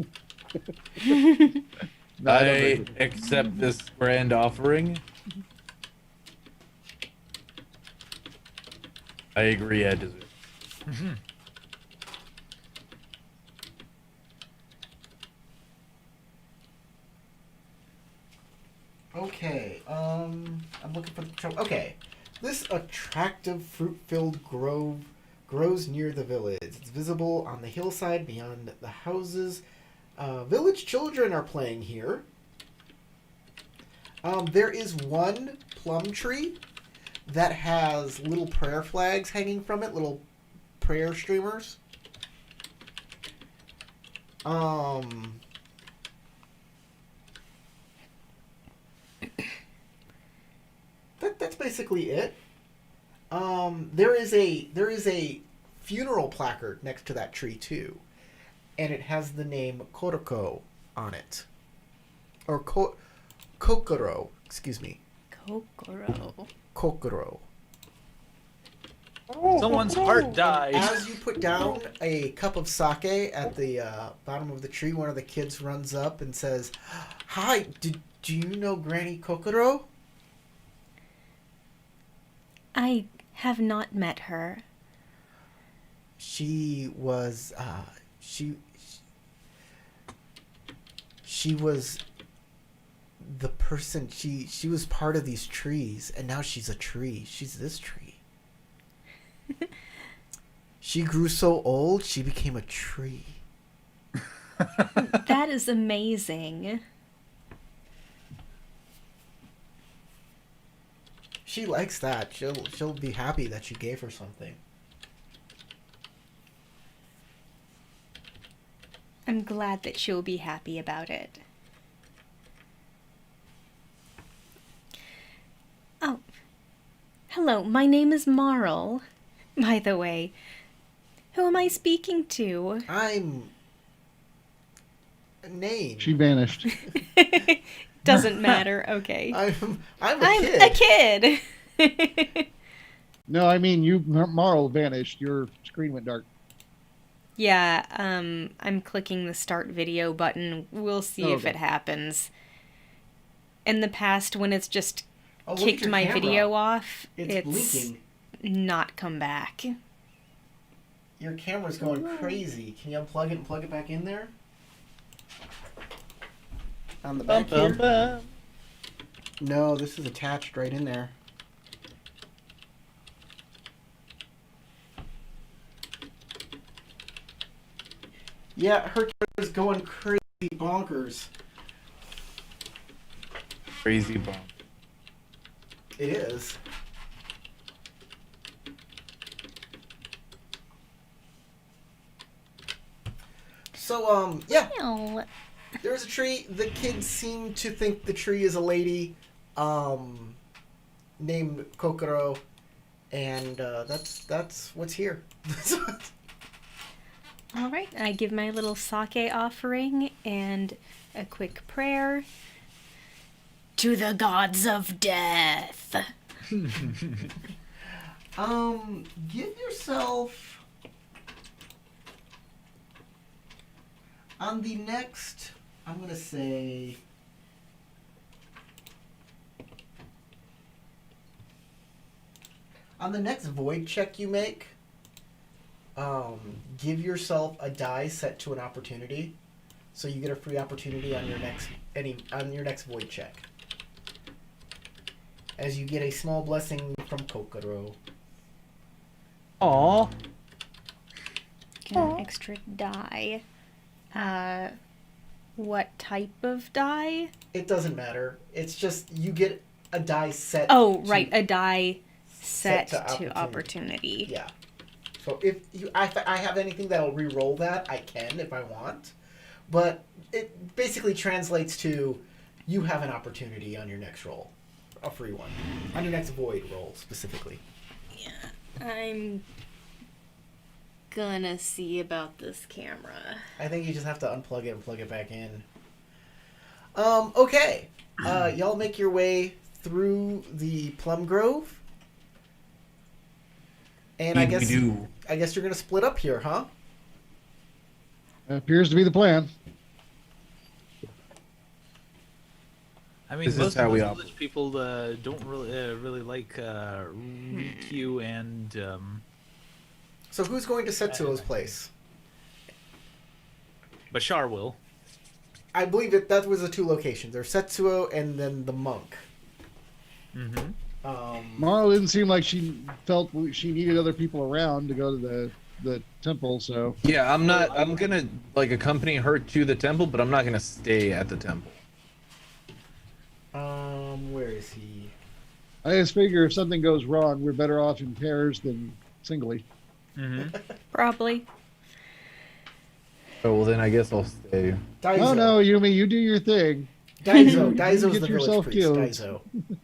No, I don't I think it- accept this grand offering. I agree, I deserve it. Okay, I'm looking for the trouble. Okay, this attractive fruit-filled grove grows near the village. It's visible on the hillside beyond the houses. Village children are playing here. There is one plum tree that has little prayer flags hanging from it, little prayer streamers. That's basically it. There is a funeral placard next to that tree too, and it has the name Koroko on it, or Kokoro. Excuse me, Kokoro. Kokoro. Someone's heart died. As you put down a cup of sake at the bottom of the tree, one of the kids runs up and says, "Hi, do you know Granny Kokoro?" I have not met her. She was she was the person. She was part of these trees, and now she's a tree. She's this tree. She grew so old, she became a tree. That is amazing. She likes that. She'll be happy that you gave her something. I'm glad that she'll be happy about it. Oh, hello, my name is Marl, by the way. Who am I speaking to? I'm Name. She vanished. Doesn't matter, okay. I'm a kid. No, I mean you, Marl vanished. Your screen went dark. Yeah, I'm clicking the start video button. We'll see if Okay. it happens. In the past, when it's just Oh, look at kicked your my camera. video off, It's blinking. not come back. Your camera's going crazy. Can you unplug it and plug it back in there? On the back here? No, this is attached right in there. Yeah, her camera's going crazy bonkers. Crazy bomb. It is. So, yeah, Oh, there's a tree. The kids seem to think the tree is a lady, named Kokoro, and that's what's here. all right. I give my little sake offering and a quick prayer to the gods of death. Give yourself on the next. I'm gonna say. On the next void check you make, give yourself a die set to an opportunity, so you get a free opportunity on your next void check. As you get a small blessing from Kokoro. Aw. Get an extra die. What type of die? It doesn't matter. It's just you get a die set. Oh, to- right, a die set to to opportunity. Yeah. So if I have anything that'll re-roll that, I can if I want. But it basically translates to you have an opportunity on your next roll. A free one. On your next void roll, specifically. I'm gonna see about this camera. I think you just have to unplug it and plug it back in. Okay. Y'all make your way through the plum grove. And I guess you're gonna split up here, huh? Appears to be the plan. I mean, This is most how of we the operate. village people don't really like Riku and So who's going to Setsuo's place? Bashar will. I believe that was the two locations. There's Setsuo and then the monk. Mm-hmm. Marl didn't seem like she felt she needed other people around to go to the temple, so Yeah, I'm gonna like accompany her to the temple, but I'm not gonna stay at the temple. Where is he? I just figure if something goes wrong, we're better off in pairs than singly. Mm-hmm. Probably. Oh well, then I guess I'll stay. Daiso. Oh no, Yumi, you do your thing. Daiso. Daiso's Get the yourself village priest. killed. Daiso.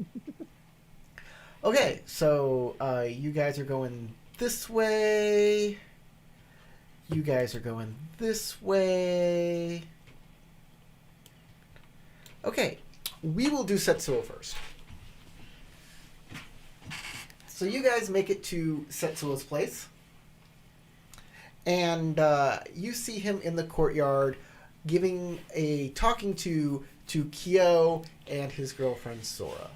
Okay, so you guys are going this way. You guys are going this way. Okay, we will do Setsuo first. So you guys make it to Setsuo's place. And you see him in the courtyard talking to Kyo and his girlfriend Sora.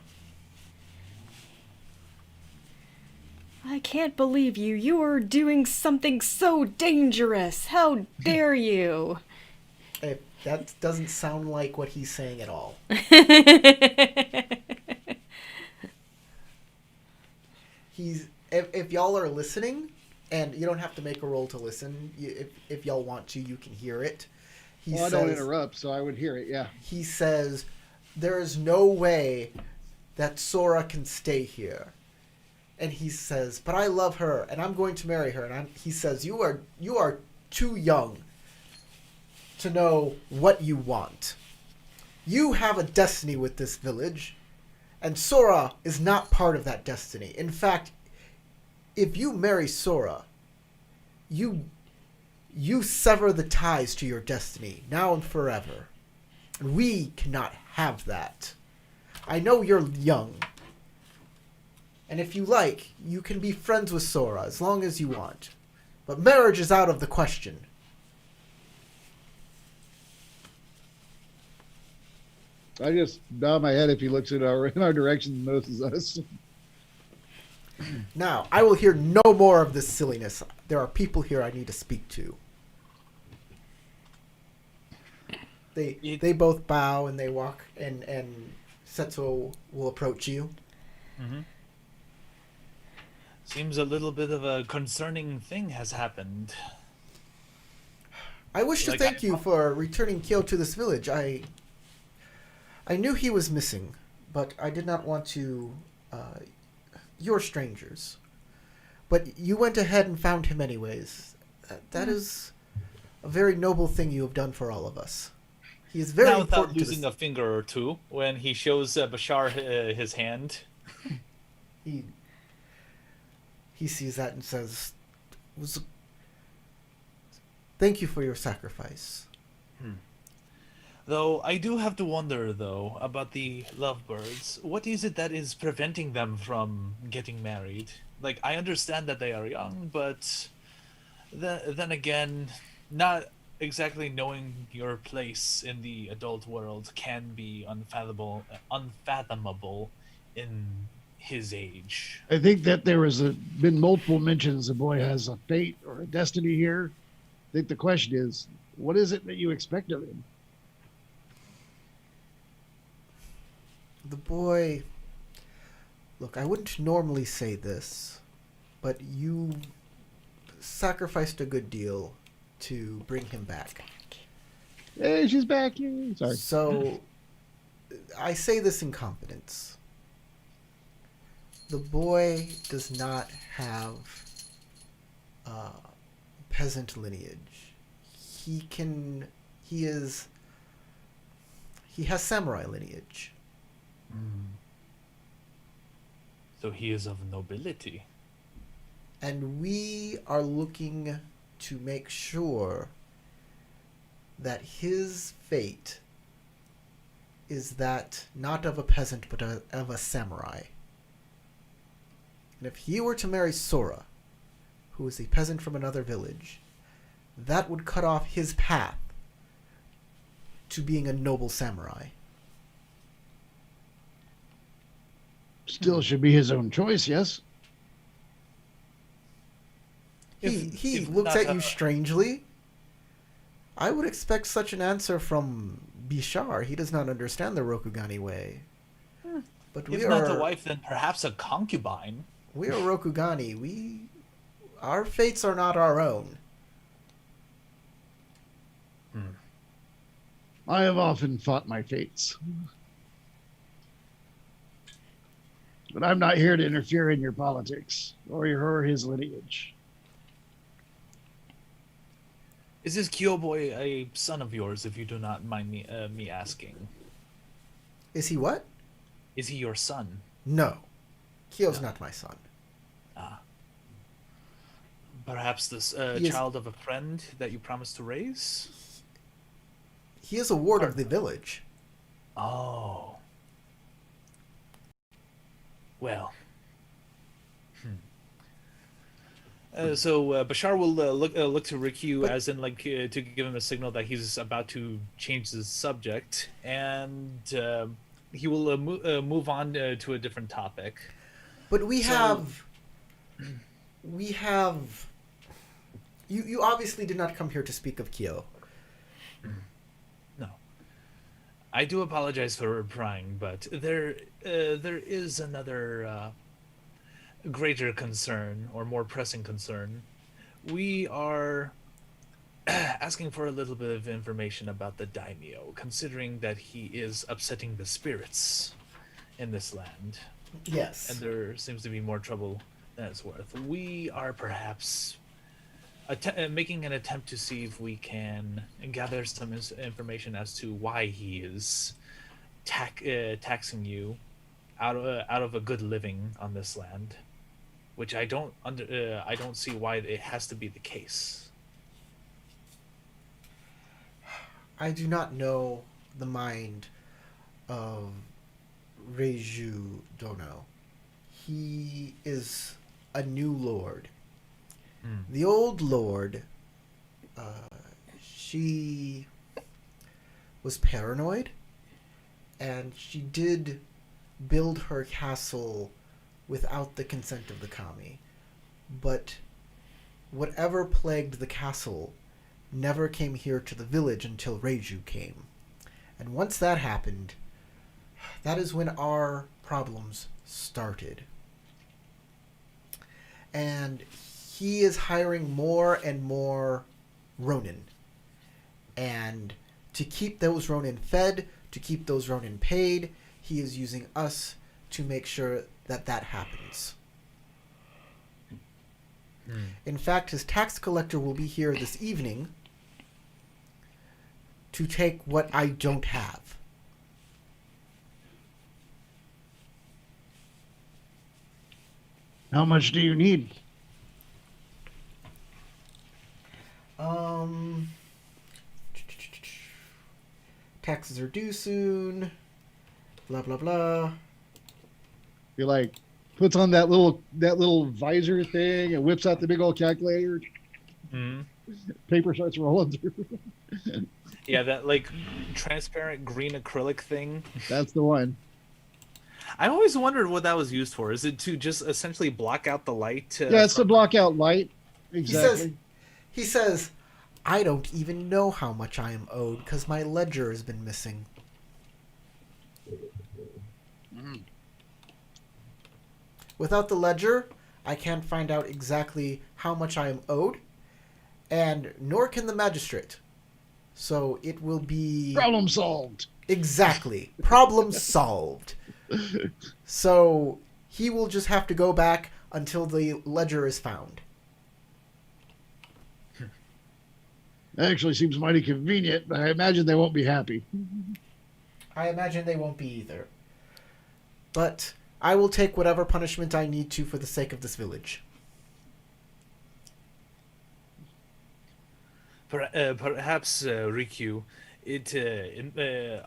I can't believe you. You are doing something so dangerous. How dare you? That doesn't sound like what he's saying at all. If y'all are listening, and you don't have to make a roll to listen. If y'all want to, you can hear it. I don't interrupt, so I would hear it. Yeah. He says, "There is no way that Sora can stay here." And he says, "But I love her, and I'm going to marry her." And he says, "You are too young to know what you want. You have a destiny with this village, and Sora is not part of that destiny. In fact, if you marry Sora, you sever the ties to your destiny, now and forever. And we cannot have that. I know you're young, and if you like, you can be friends with Sora as long as you want. But marriage is out of the question. I just nod my head if he looks in our direction and notices us. Now, I will hear no more of this silliness. There are people here I need to speak to. They both bow and they walk, and Setsuo will approach you. Mm-hmm. Seems a little bit of a concerning thing has happened. I wish to thank you for returning Kyo to this village. I knew he was missing, but I did not want to... you're strangers. But you went ahead and found him anyways. That is a very noble thing you have done for all of us. He is very now important without losing a finger or two when he shows Bashar his hand. He sees that and says, "Thank you for your sacrifice." Though I do have to wonder, though, about the lovebirds. What is it that is preventing them from getting married? Like, I understand that they are young, but then again, not exactly knowing your place in the adult world can be unfathomable in his age. I think that there has been multiple mentions the boy has a fate or a destiny here. I think the question is, what is it that you expect of him? The boy... Look, I wouldn't normally say this, but you sacrificed a good deal to bring him back. Hey, she's back. Yay. Sorry. So, I say this in confidence. The boy does not have peasant lineage. He has samurai lineage. So he is of nobility. And we are looking to make sure that his fate is that not of a peasant but of a samurai. And if he were to marry Sora, who is a peasant from another village, that would cut off his path to being a noble samurai. Still should be his own choice, yes? He looks at you strangely. I would expect such an answer from Bishar. He does not understand the Rokugani way. But If not a wife, then perhaps a concubine. We are Rokugani. Our fates are not our own. I have often fought my fates. But I'm not here to interfere in your politics or his lineage. Is this Kyoboy a son of yours, if you do not mind me asking? Is he what? Is he your son? No. Kyo's not my son. Perhaps this child of a friend that you promised to raise? He is a ward of the village. Oh. Well. So Bashar will look to Rikyu as in to give him a signal that he's about to change the subject, and he will move on to a different topic. But we have. You obviously did not come here to speak of Kyo. No. I do apologize for prying, but there is another greater concern, or more pressing concern. We are asking for a little bit of information about the daimyo, considering that he is upsetting the spirits in this land. Yes. And there seems to be more trouble than it's worth. We are perhaps making an attempt to see if we can gather some information as to why he is taxing you out of a good living on this land, which I don't see why it has to be the case. I do not know the mind of Reiju Dono. He is a new lord. The old lord, she was paranoid, and she did build her castle without the consent of the kami. But whatever plagued the castle never came here to the village until Reiju came. And once that happened, that is when our problems started. And he is hiring more and more Ronin. And to keep those Ronin fed, to keep those Ronin paid, he is using us to make sure that that happens. In fact, his tax collector will be here this evening to take what I don't have. How much do you need? Taxes are due soon. Blah blah blah. He like puts on that little visor thing and whips out the big old calculator. Mm-hmm. Paper starts rolling through. Yeah, that like transparent green acrylic thing. That's the one. I always wondered what that was used for. Is it to just essentially block out the light? Yeah, it's to block out light. Exactly. He says, I don't even know how much I am owed because my ledger has been missing. Without the ledger, I can't find out exactly how much I am owed, and nor can the magistrate. So it will be... Problem solved. Exactly. Problem solved. So he will just have to go back until the ledger is found. That actually seems mighty convenient, but I imagine they won't be happy. I imagine they won't be either. But I will take whatever punishment I need to for the sake of this village. Perhaps, Rikyu,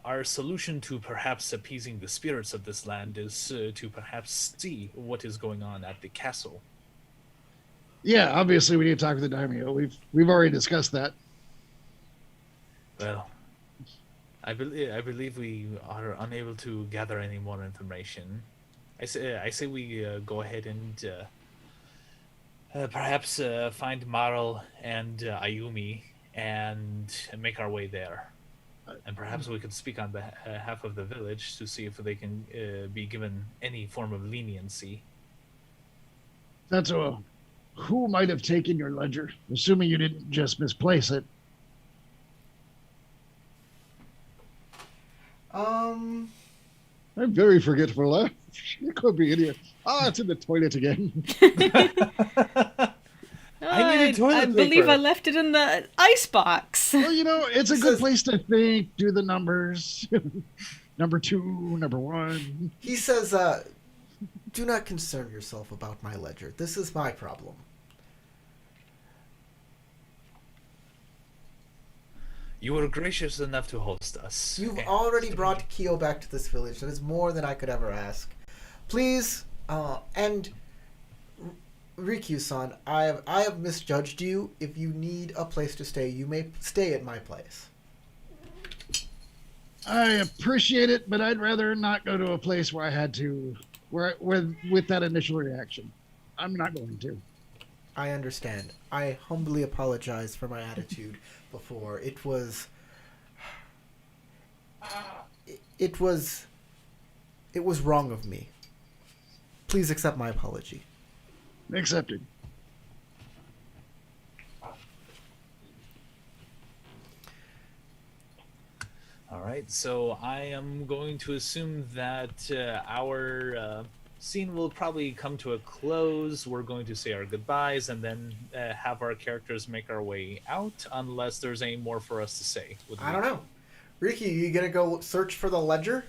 our solution to perhaps appeasing the spirits of this land is to perhaps see what is going on at the castle. Yeah, obviously we need to talk to the daimyo. We've already discussed that. Well, I believe we are unable to gather any more information. I say we go ahead and perhaps find Marl and Ayumi and make our way there. And perhaps we could speak on behalf of the village to see if they can be given any form of leniency. That's who might have taken your ledger, assuming you didn't just misplace it. I'm very forgetful. It could be in here. It's in the toilet again. I need a toilet I believe paper. I left it in the icebox. Well, it's a good place to think, do the numbers. Number 2, number 1. He says, do not concern yourself about my ledger. This is my problem. You were gracious enough to host us. You've And- already brought Kyo back to this village. That is more than I could ever ask. Please, and Rikyu-san, I have misjudged you. If you need a place to stay, you may stay at my place. I appreciate it, but I'd rather not go to a place where I had to, with that initial reaction. I'm not going to. I understand. I humbly apologize for my attitude before. It was wrong of me. Please accept my apology. Accepted. All right, so I am going to assume that our scene will probably come to a close. We're going to say our goodbyes and then have our characters make our way out, unless there's any more for us to say. I don't know. Ricky, you gonna go search for the ledger?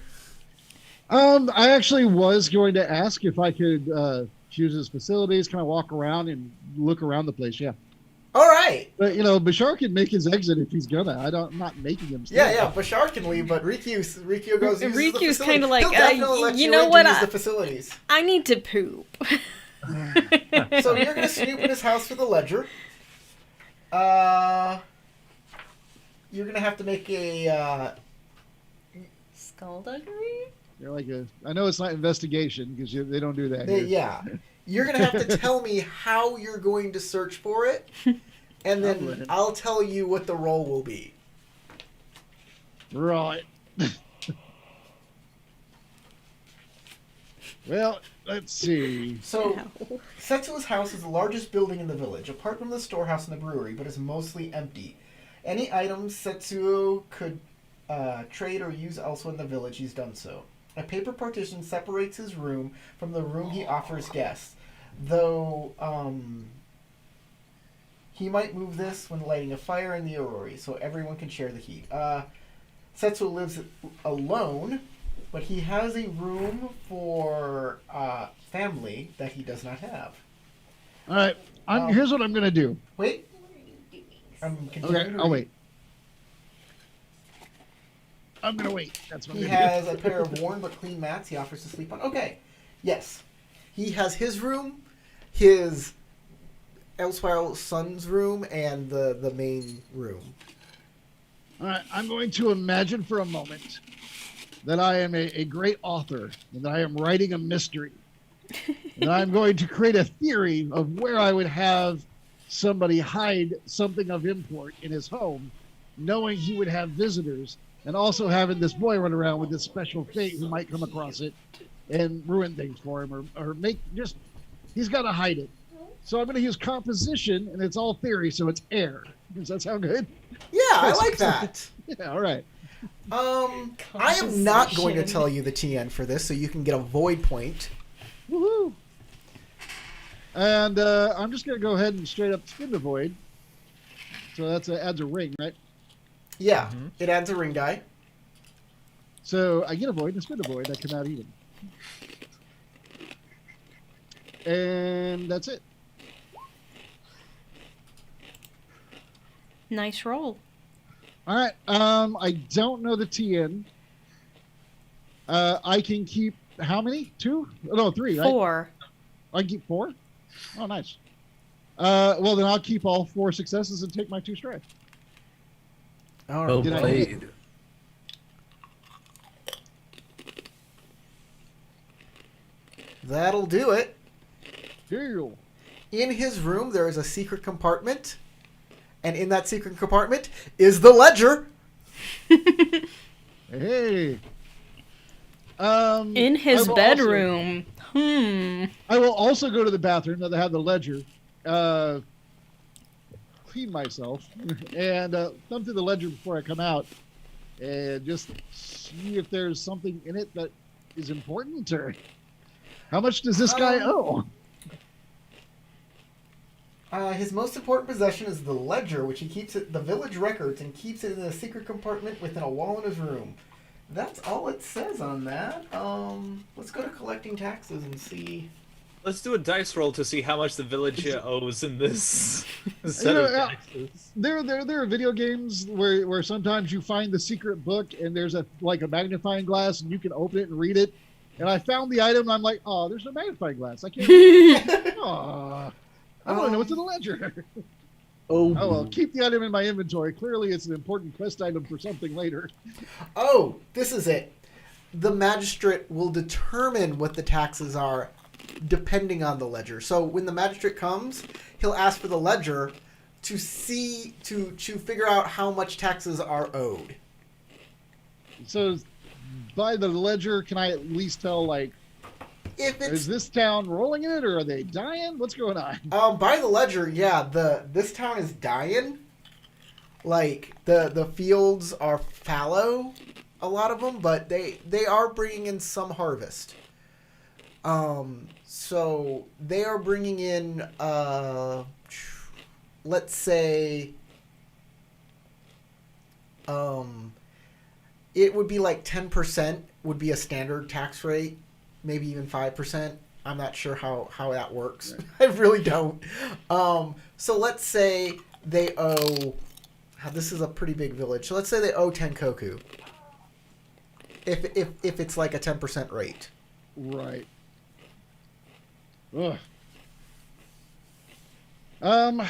I actually was going to ask if I could use his facilities, kind of walk around and look around the place. Yeah. All right. But Bashar can make his exit if he's gonna. I'm not making him stay. Yeah. Bashar can leave, but Rikyu goes. Rikyu's kind of like, He'll definitely let you you know in what? to use the facilities. I need to poop. So you're gonna snoop in his house for the ledger. You're gonna have to make a. Skullduggery? You're like I know it's not investigation because they don't do that. Here. Yeah. You're gonna have to tell me how you're going to search for it, and then I'll tell you what the roll will be. Right. Well, let's see. So, Setsu's house is the largest building in the village, apart from the storehouse and the brewery, but is mostly empty. Any items Setsuo could trade or use elsewhere in the village, he's done so. A paper partition separates his room from the room he offers guests, though he might move this when lighting a fire in the orrery, so everyone can share the heat. Setsuo lives alone, but he has a room for family that he does not have. All right. Here's what I'm going to do. Wait. Okay, I'll wait. I'm going to wait. That's what I'm He going to do. has a pair of worn but clean mats he offers to sleep on. Okay. Yes. He has his room, his elsewhere son's room, and the main room. All right. I'm going to imagine for a moment that I am a great author and that I am writing a mystery. And I'm going to create a theory of where I would have somebody hide something of import in his home, knowing he would have visitors, and also having this boy run around with this special fate who might come across it and ruin things for him or make just, he's got to hide it. So I'm going to use composition, and it's all theory, so it's air. Does that sound good? Yeah, I like that. Yeah, all right. I am not going to tell you the TN for this, so you can get a void point. Woohoo! And I'm just going to go ahead and straight up spin the void. So that adds a ring, right? Yeah, it adds a ring die. So I get a void and spin the void. I come out even. And that's it. Nice roll. All right. I don't know the TN. I can keep how many? 2? No, 3, right? 4. I can keep 4? Oh, nice. Well, then I'll keep all 4 successes and take my 2 stride. All right. Well Did I played. That'll do it. Deal. In his room, there is a secret compartment. And in that secret compartment is the ledger. Hey. In his I will bedroom. I will also go to the bathroom that I have the ledger, clean myself, and thumb through the ledger before I come out, and just see if there's something in it that is important, or how much does this guy owe? His most important possession is the ledger, which he keeps at the village records and keeps it in a secret compartment within a wall in his room. That's all it says on that. Let's go to collecting taxes and see. Let's do a dice roll to see how much the village owes in this set of taxes. There are video games where sometimes you find the secret book and there's a magnifying glass and you can open it and read it. And I found the item and I'm like, oh, there's no magnifying glass. I can't. Aw. I don't know what's in the ledger. Oh well, keep the item in my inventory. Clearly, it's an important quest item for something later. Oh, this is it. The magistrate will determine what the taxes are depending on the ledger. So when the magistrate comes, he'll ask for the ledger to figure out how much taxes are owed. So by the ledger, can I at least tell, like, is this town rolling in it, or are they dying? What's going on? By the ledger, yeah, this town is dying. Like, the fields are fallow, a lot of them, but they are bringing in some harvest. So they are bringing in, let's say, it would be like 10% would be a standard tax rate. Maybe even 5%. I'm not sure how that works. I really don't. So let's say they owe. This is a pretty big village. So let's say they owe 10 koku. If it's like a 10% rate. Right. Ugh. Um,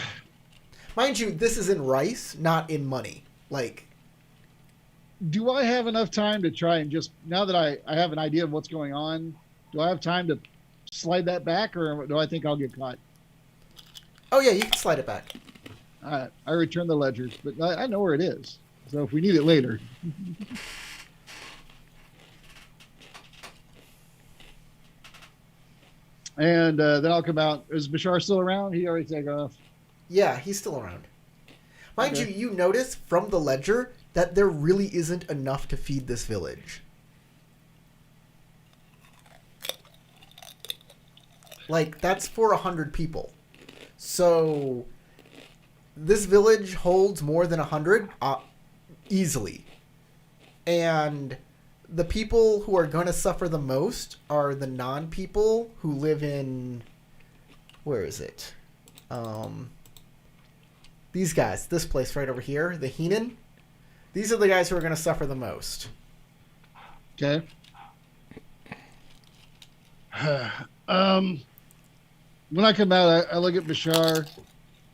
Mind you, this is in rice, not in money. Like, do I have enough time to try and just now that I have an idea of what's going on? Do I have time to slide that back, or do I think I'll get caught? oh yeah, you can slide it back. I return the ledgers, but I know where it is. So if we need it later, and then I'll come out. Is Bashar still around? He already take off. Yeah, he's still around. Mind Okay. you notice from the ledger that there really isn't enough to feed this village. Like, that's for 100 people. So, this village holds more than 100 easily. And the people who are going to suffer the most are the non-people who live in... Where is it? These guys. This place right over here. The Heenan. These are the guys who are going to suffer the most. Okay. When I come out, I look at Bashar,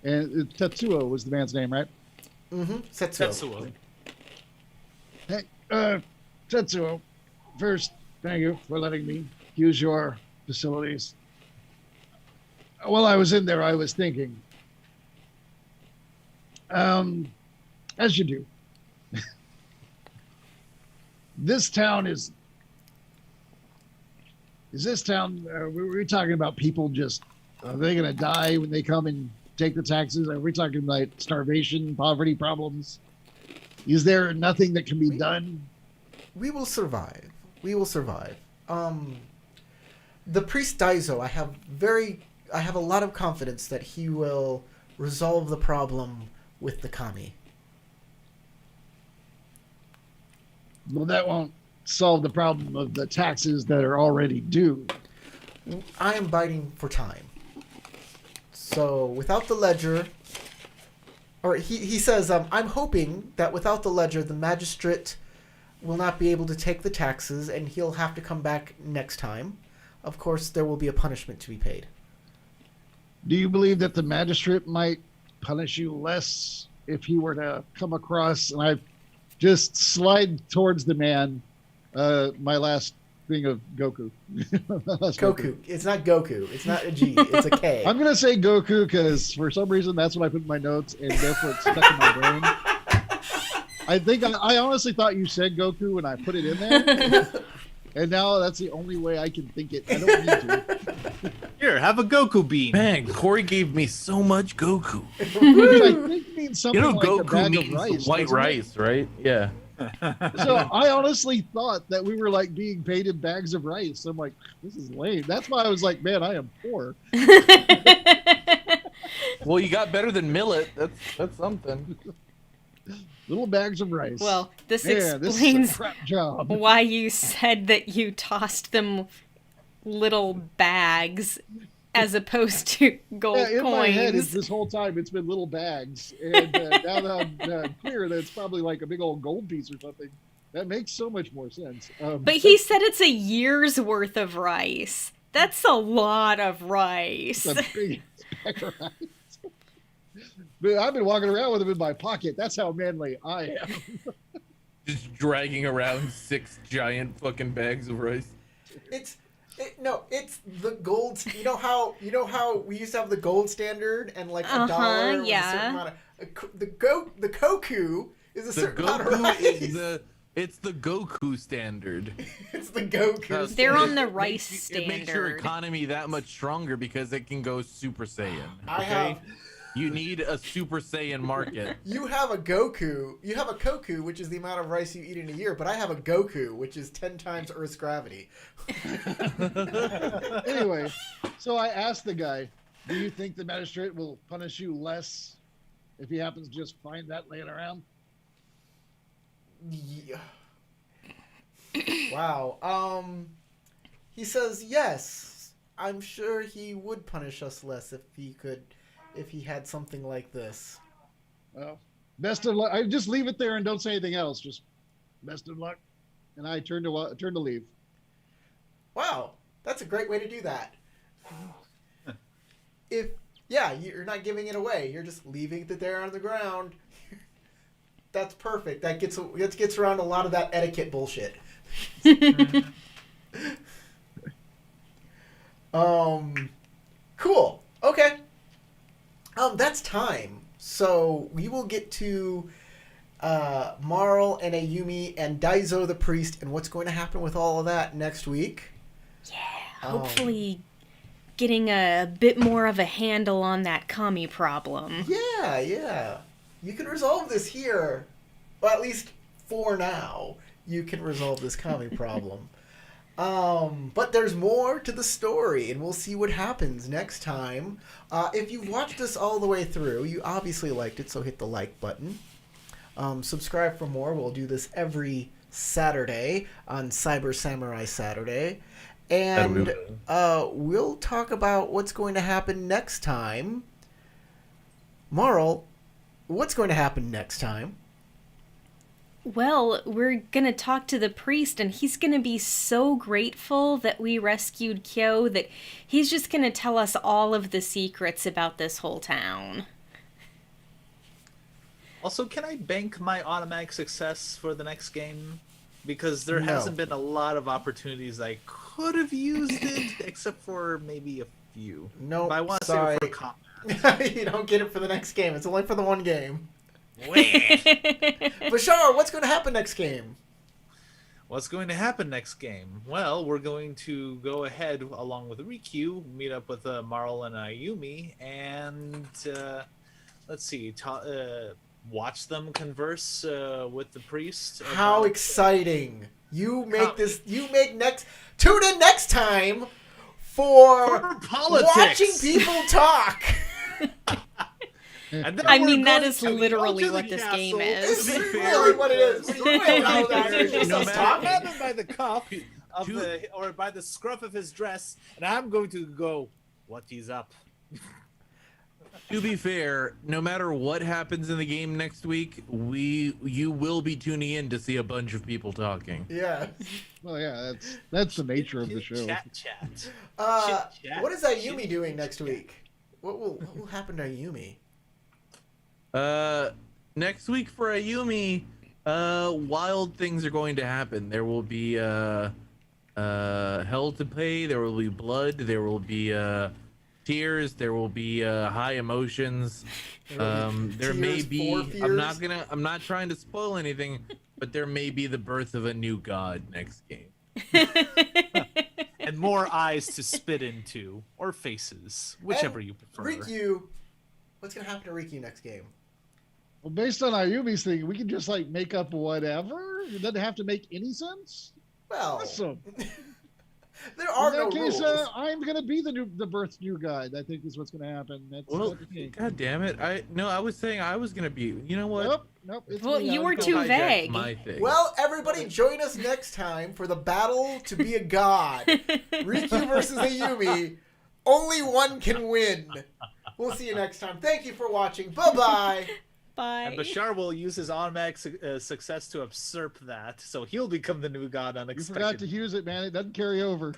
and Tetsuo was the man's name, right? Mm-hmm. Setsuo. Tetsuo. Hey, Tetsuo, first, thank you for letting me use your facilities. While I was in there, I was thinking, as you do, this town is this town, we're talking about people just, are they going to die when they come and take the taxes? Are we talking about starvation, poverty problems? Is there nothing that can be done? We will survive. We will survive. The priest Daizo, I have a lot of confidence that he will resolve the problem with the kami. Well, that won't solve the problem of the taxes that are already due. I am biding for time. So without the ledger, or he says, I'm hoping that without the ledger, the magistrate will not be able to take the taxes and he'll have to come back next time. Of course, there will be a punishment to be paid. Do you believe that the magistrate might punish you less if he were to come across, and I just slide towards the man, my last thing of Goku. Goku. It's not Goku. It's not a G. It's a K. I'm going to say Goku because for some reason that's what I put in my notes, and therefore it's stuck in my brain. I think I honestly thought you said Goku when I put it in there. And now that's the only way I can think it. I don't need to. Here, have a Goku bean. Man, Corey gave me so much Goku. Which I think means something You know, like a Goku bag means of rice. white doesn't it? rice, right? Yeah. So I honestly thought that we were like being paid in bags of rice. I'm like, this is lame. That's why I was like, man, I am poor. Well, you got better than millet. That's something. Little bags of rice. Well, this Yeah, this is explains a crap job. why you said that you tossed them little bags as opposed to gold Yeah, in my head, coins. this whole time it's been little bags, and now that I'm clear that it's probably like a big old gold piece or something. That makes so much more sense. But he said it's a year's worth of rice. That's a lot of rice. It's a big bag of rice. But I've been walking around with them in my pocket. That's how manly I am. Just dragging around 6 giant fucking bags of rice. It's the gold. You know how we used to have the gold standard and like a dollar was a yeah. certain amount of the Goku is a The certain amount of Goku rice. is it's the Goku standard. It's the Goku. They're They're on the It rice makes- standard. It makes your economy that much stronger because it can go Super Saiyan. I Okay? have. You need a Super Saiyan market. You have a Goku. You have a Koku, which is the amount of rice you eat in a year, but I have a Goku, which is 10 times Earth's gravity. Anyway, so I asked the guy, do you think the magistrate will punish you less if he happens to just find that laying around? Yeah. Wow. He says yes. I'm sure he would punish us less if he had something like this. Well, best of luck. I just leave it there and don't say anything else. Just best of luck. And I turn to leave. Wow, that's a great way to do that. If Yeah, you're not giving it away. You're just leaving it there on the ground. That's perfect. That gets around a lot of that etiquette bullshit. Cool. Okay. That's time. So we will get to Marl and Ayumi and Daizo the priest and what's going to happen with all of that next week. Yeah, hopefully getting a bit more of a handle on that kami problem. Yeah. You can resolve this here. Well, at least for now, you can resolve this kami problem. But there's more to the story, and we'll see what happens next time. If you've watched us all the way through, you obviously liked it, so hit the like button. Subscribe for more. We'll do this every Saturday on Cyber Samurai Saturday. And we'll talk about what's going to happen next time. Marl, what's going to happen next time? Well, we're gonna talk to the priest, and he's gonna be so grateful that we rescued Kyo that he's just gonna tell us all of the secrets about this whole town. Also, can I bank my automatic success for the next game? Because there No. hasn't been a lot of opportunities I could have used it, except for maybe a few. No, But I want to sorry. save it for combat. You don't get it for the next game. It's only for the one game. Wait. Bashar, what's going to happen next game? What's going to happen next game? Well, we're going to go ahead, along with Rikyu, meet up with Marl and Ayumi, and let's see, watch them converse with the priest. How about- exciting! You make tune in next time for For politics. watching people talk. And then I we're mean, that going is to go literally to the what this castle. game This is. is To be really fair, what it is. What do you mean? Oh, that's just No us matter- talking. Grab him by the cuff or by the scruff of his dress, and I'm going to go, what is up? To be fair, no matter what happens in the game next week, you will be tuning in to see a bunch of people talking. Yeah. Well, yeah, that's the nature of the show. Chat. Chit-chat. What is Ayumi doing next week? What will happen to Ayumi? Next week for Ayumi, wild things are going to happen. There will be hell to pay. There will be blood. There will be tears. There will be high emotions. There may tears be. for I'm not trying to spoil anything, but there may be the birth of a new god next game. And more eyes to spit into, or faces, whichever you prefer. Rikyu. What's going to happen to Rikyu next game? Well, based on Ayumi's thing, we can just like make up whatever. It doesn't have to make any sense. Well, Awesome. there are In no that case, rules. I'm gonna be the birth new god. I think is what's gonna happen. Well, That's me. god damn it! I was saying I was gonna be. You know what? Nope. It's Well, me. you I'm were going. too Hijacked vague. My thing. Well, everybody, join us next time for the battle to be a god. Rikyu versus Ayumi. Only one can win. We'll see you next time. Thank you for watching. Bye-bye. Bye. And Bashar will use his automatic success to usurp that, so he'll become the new god You unexpectedly. forgot to use it, man. It doesn't carry over.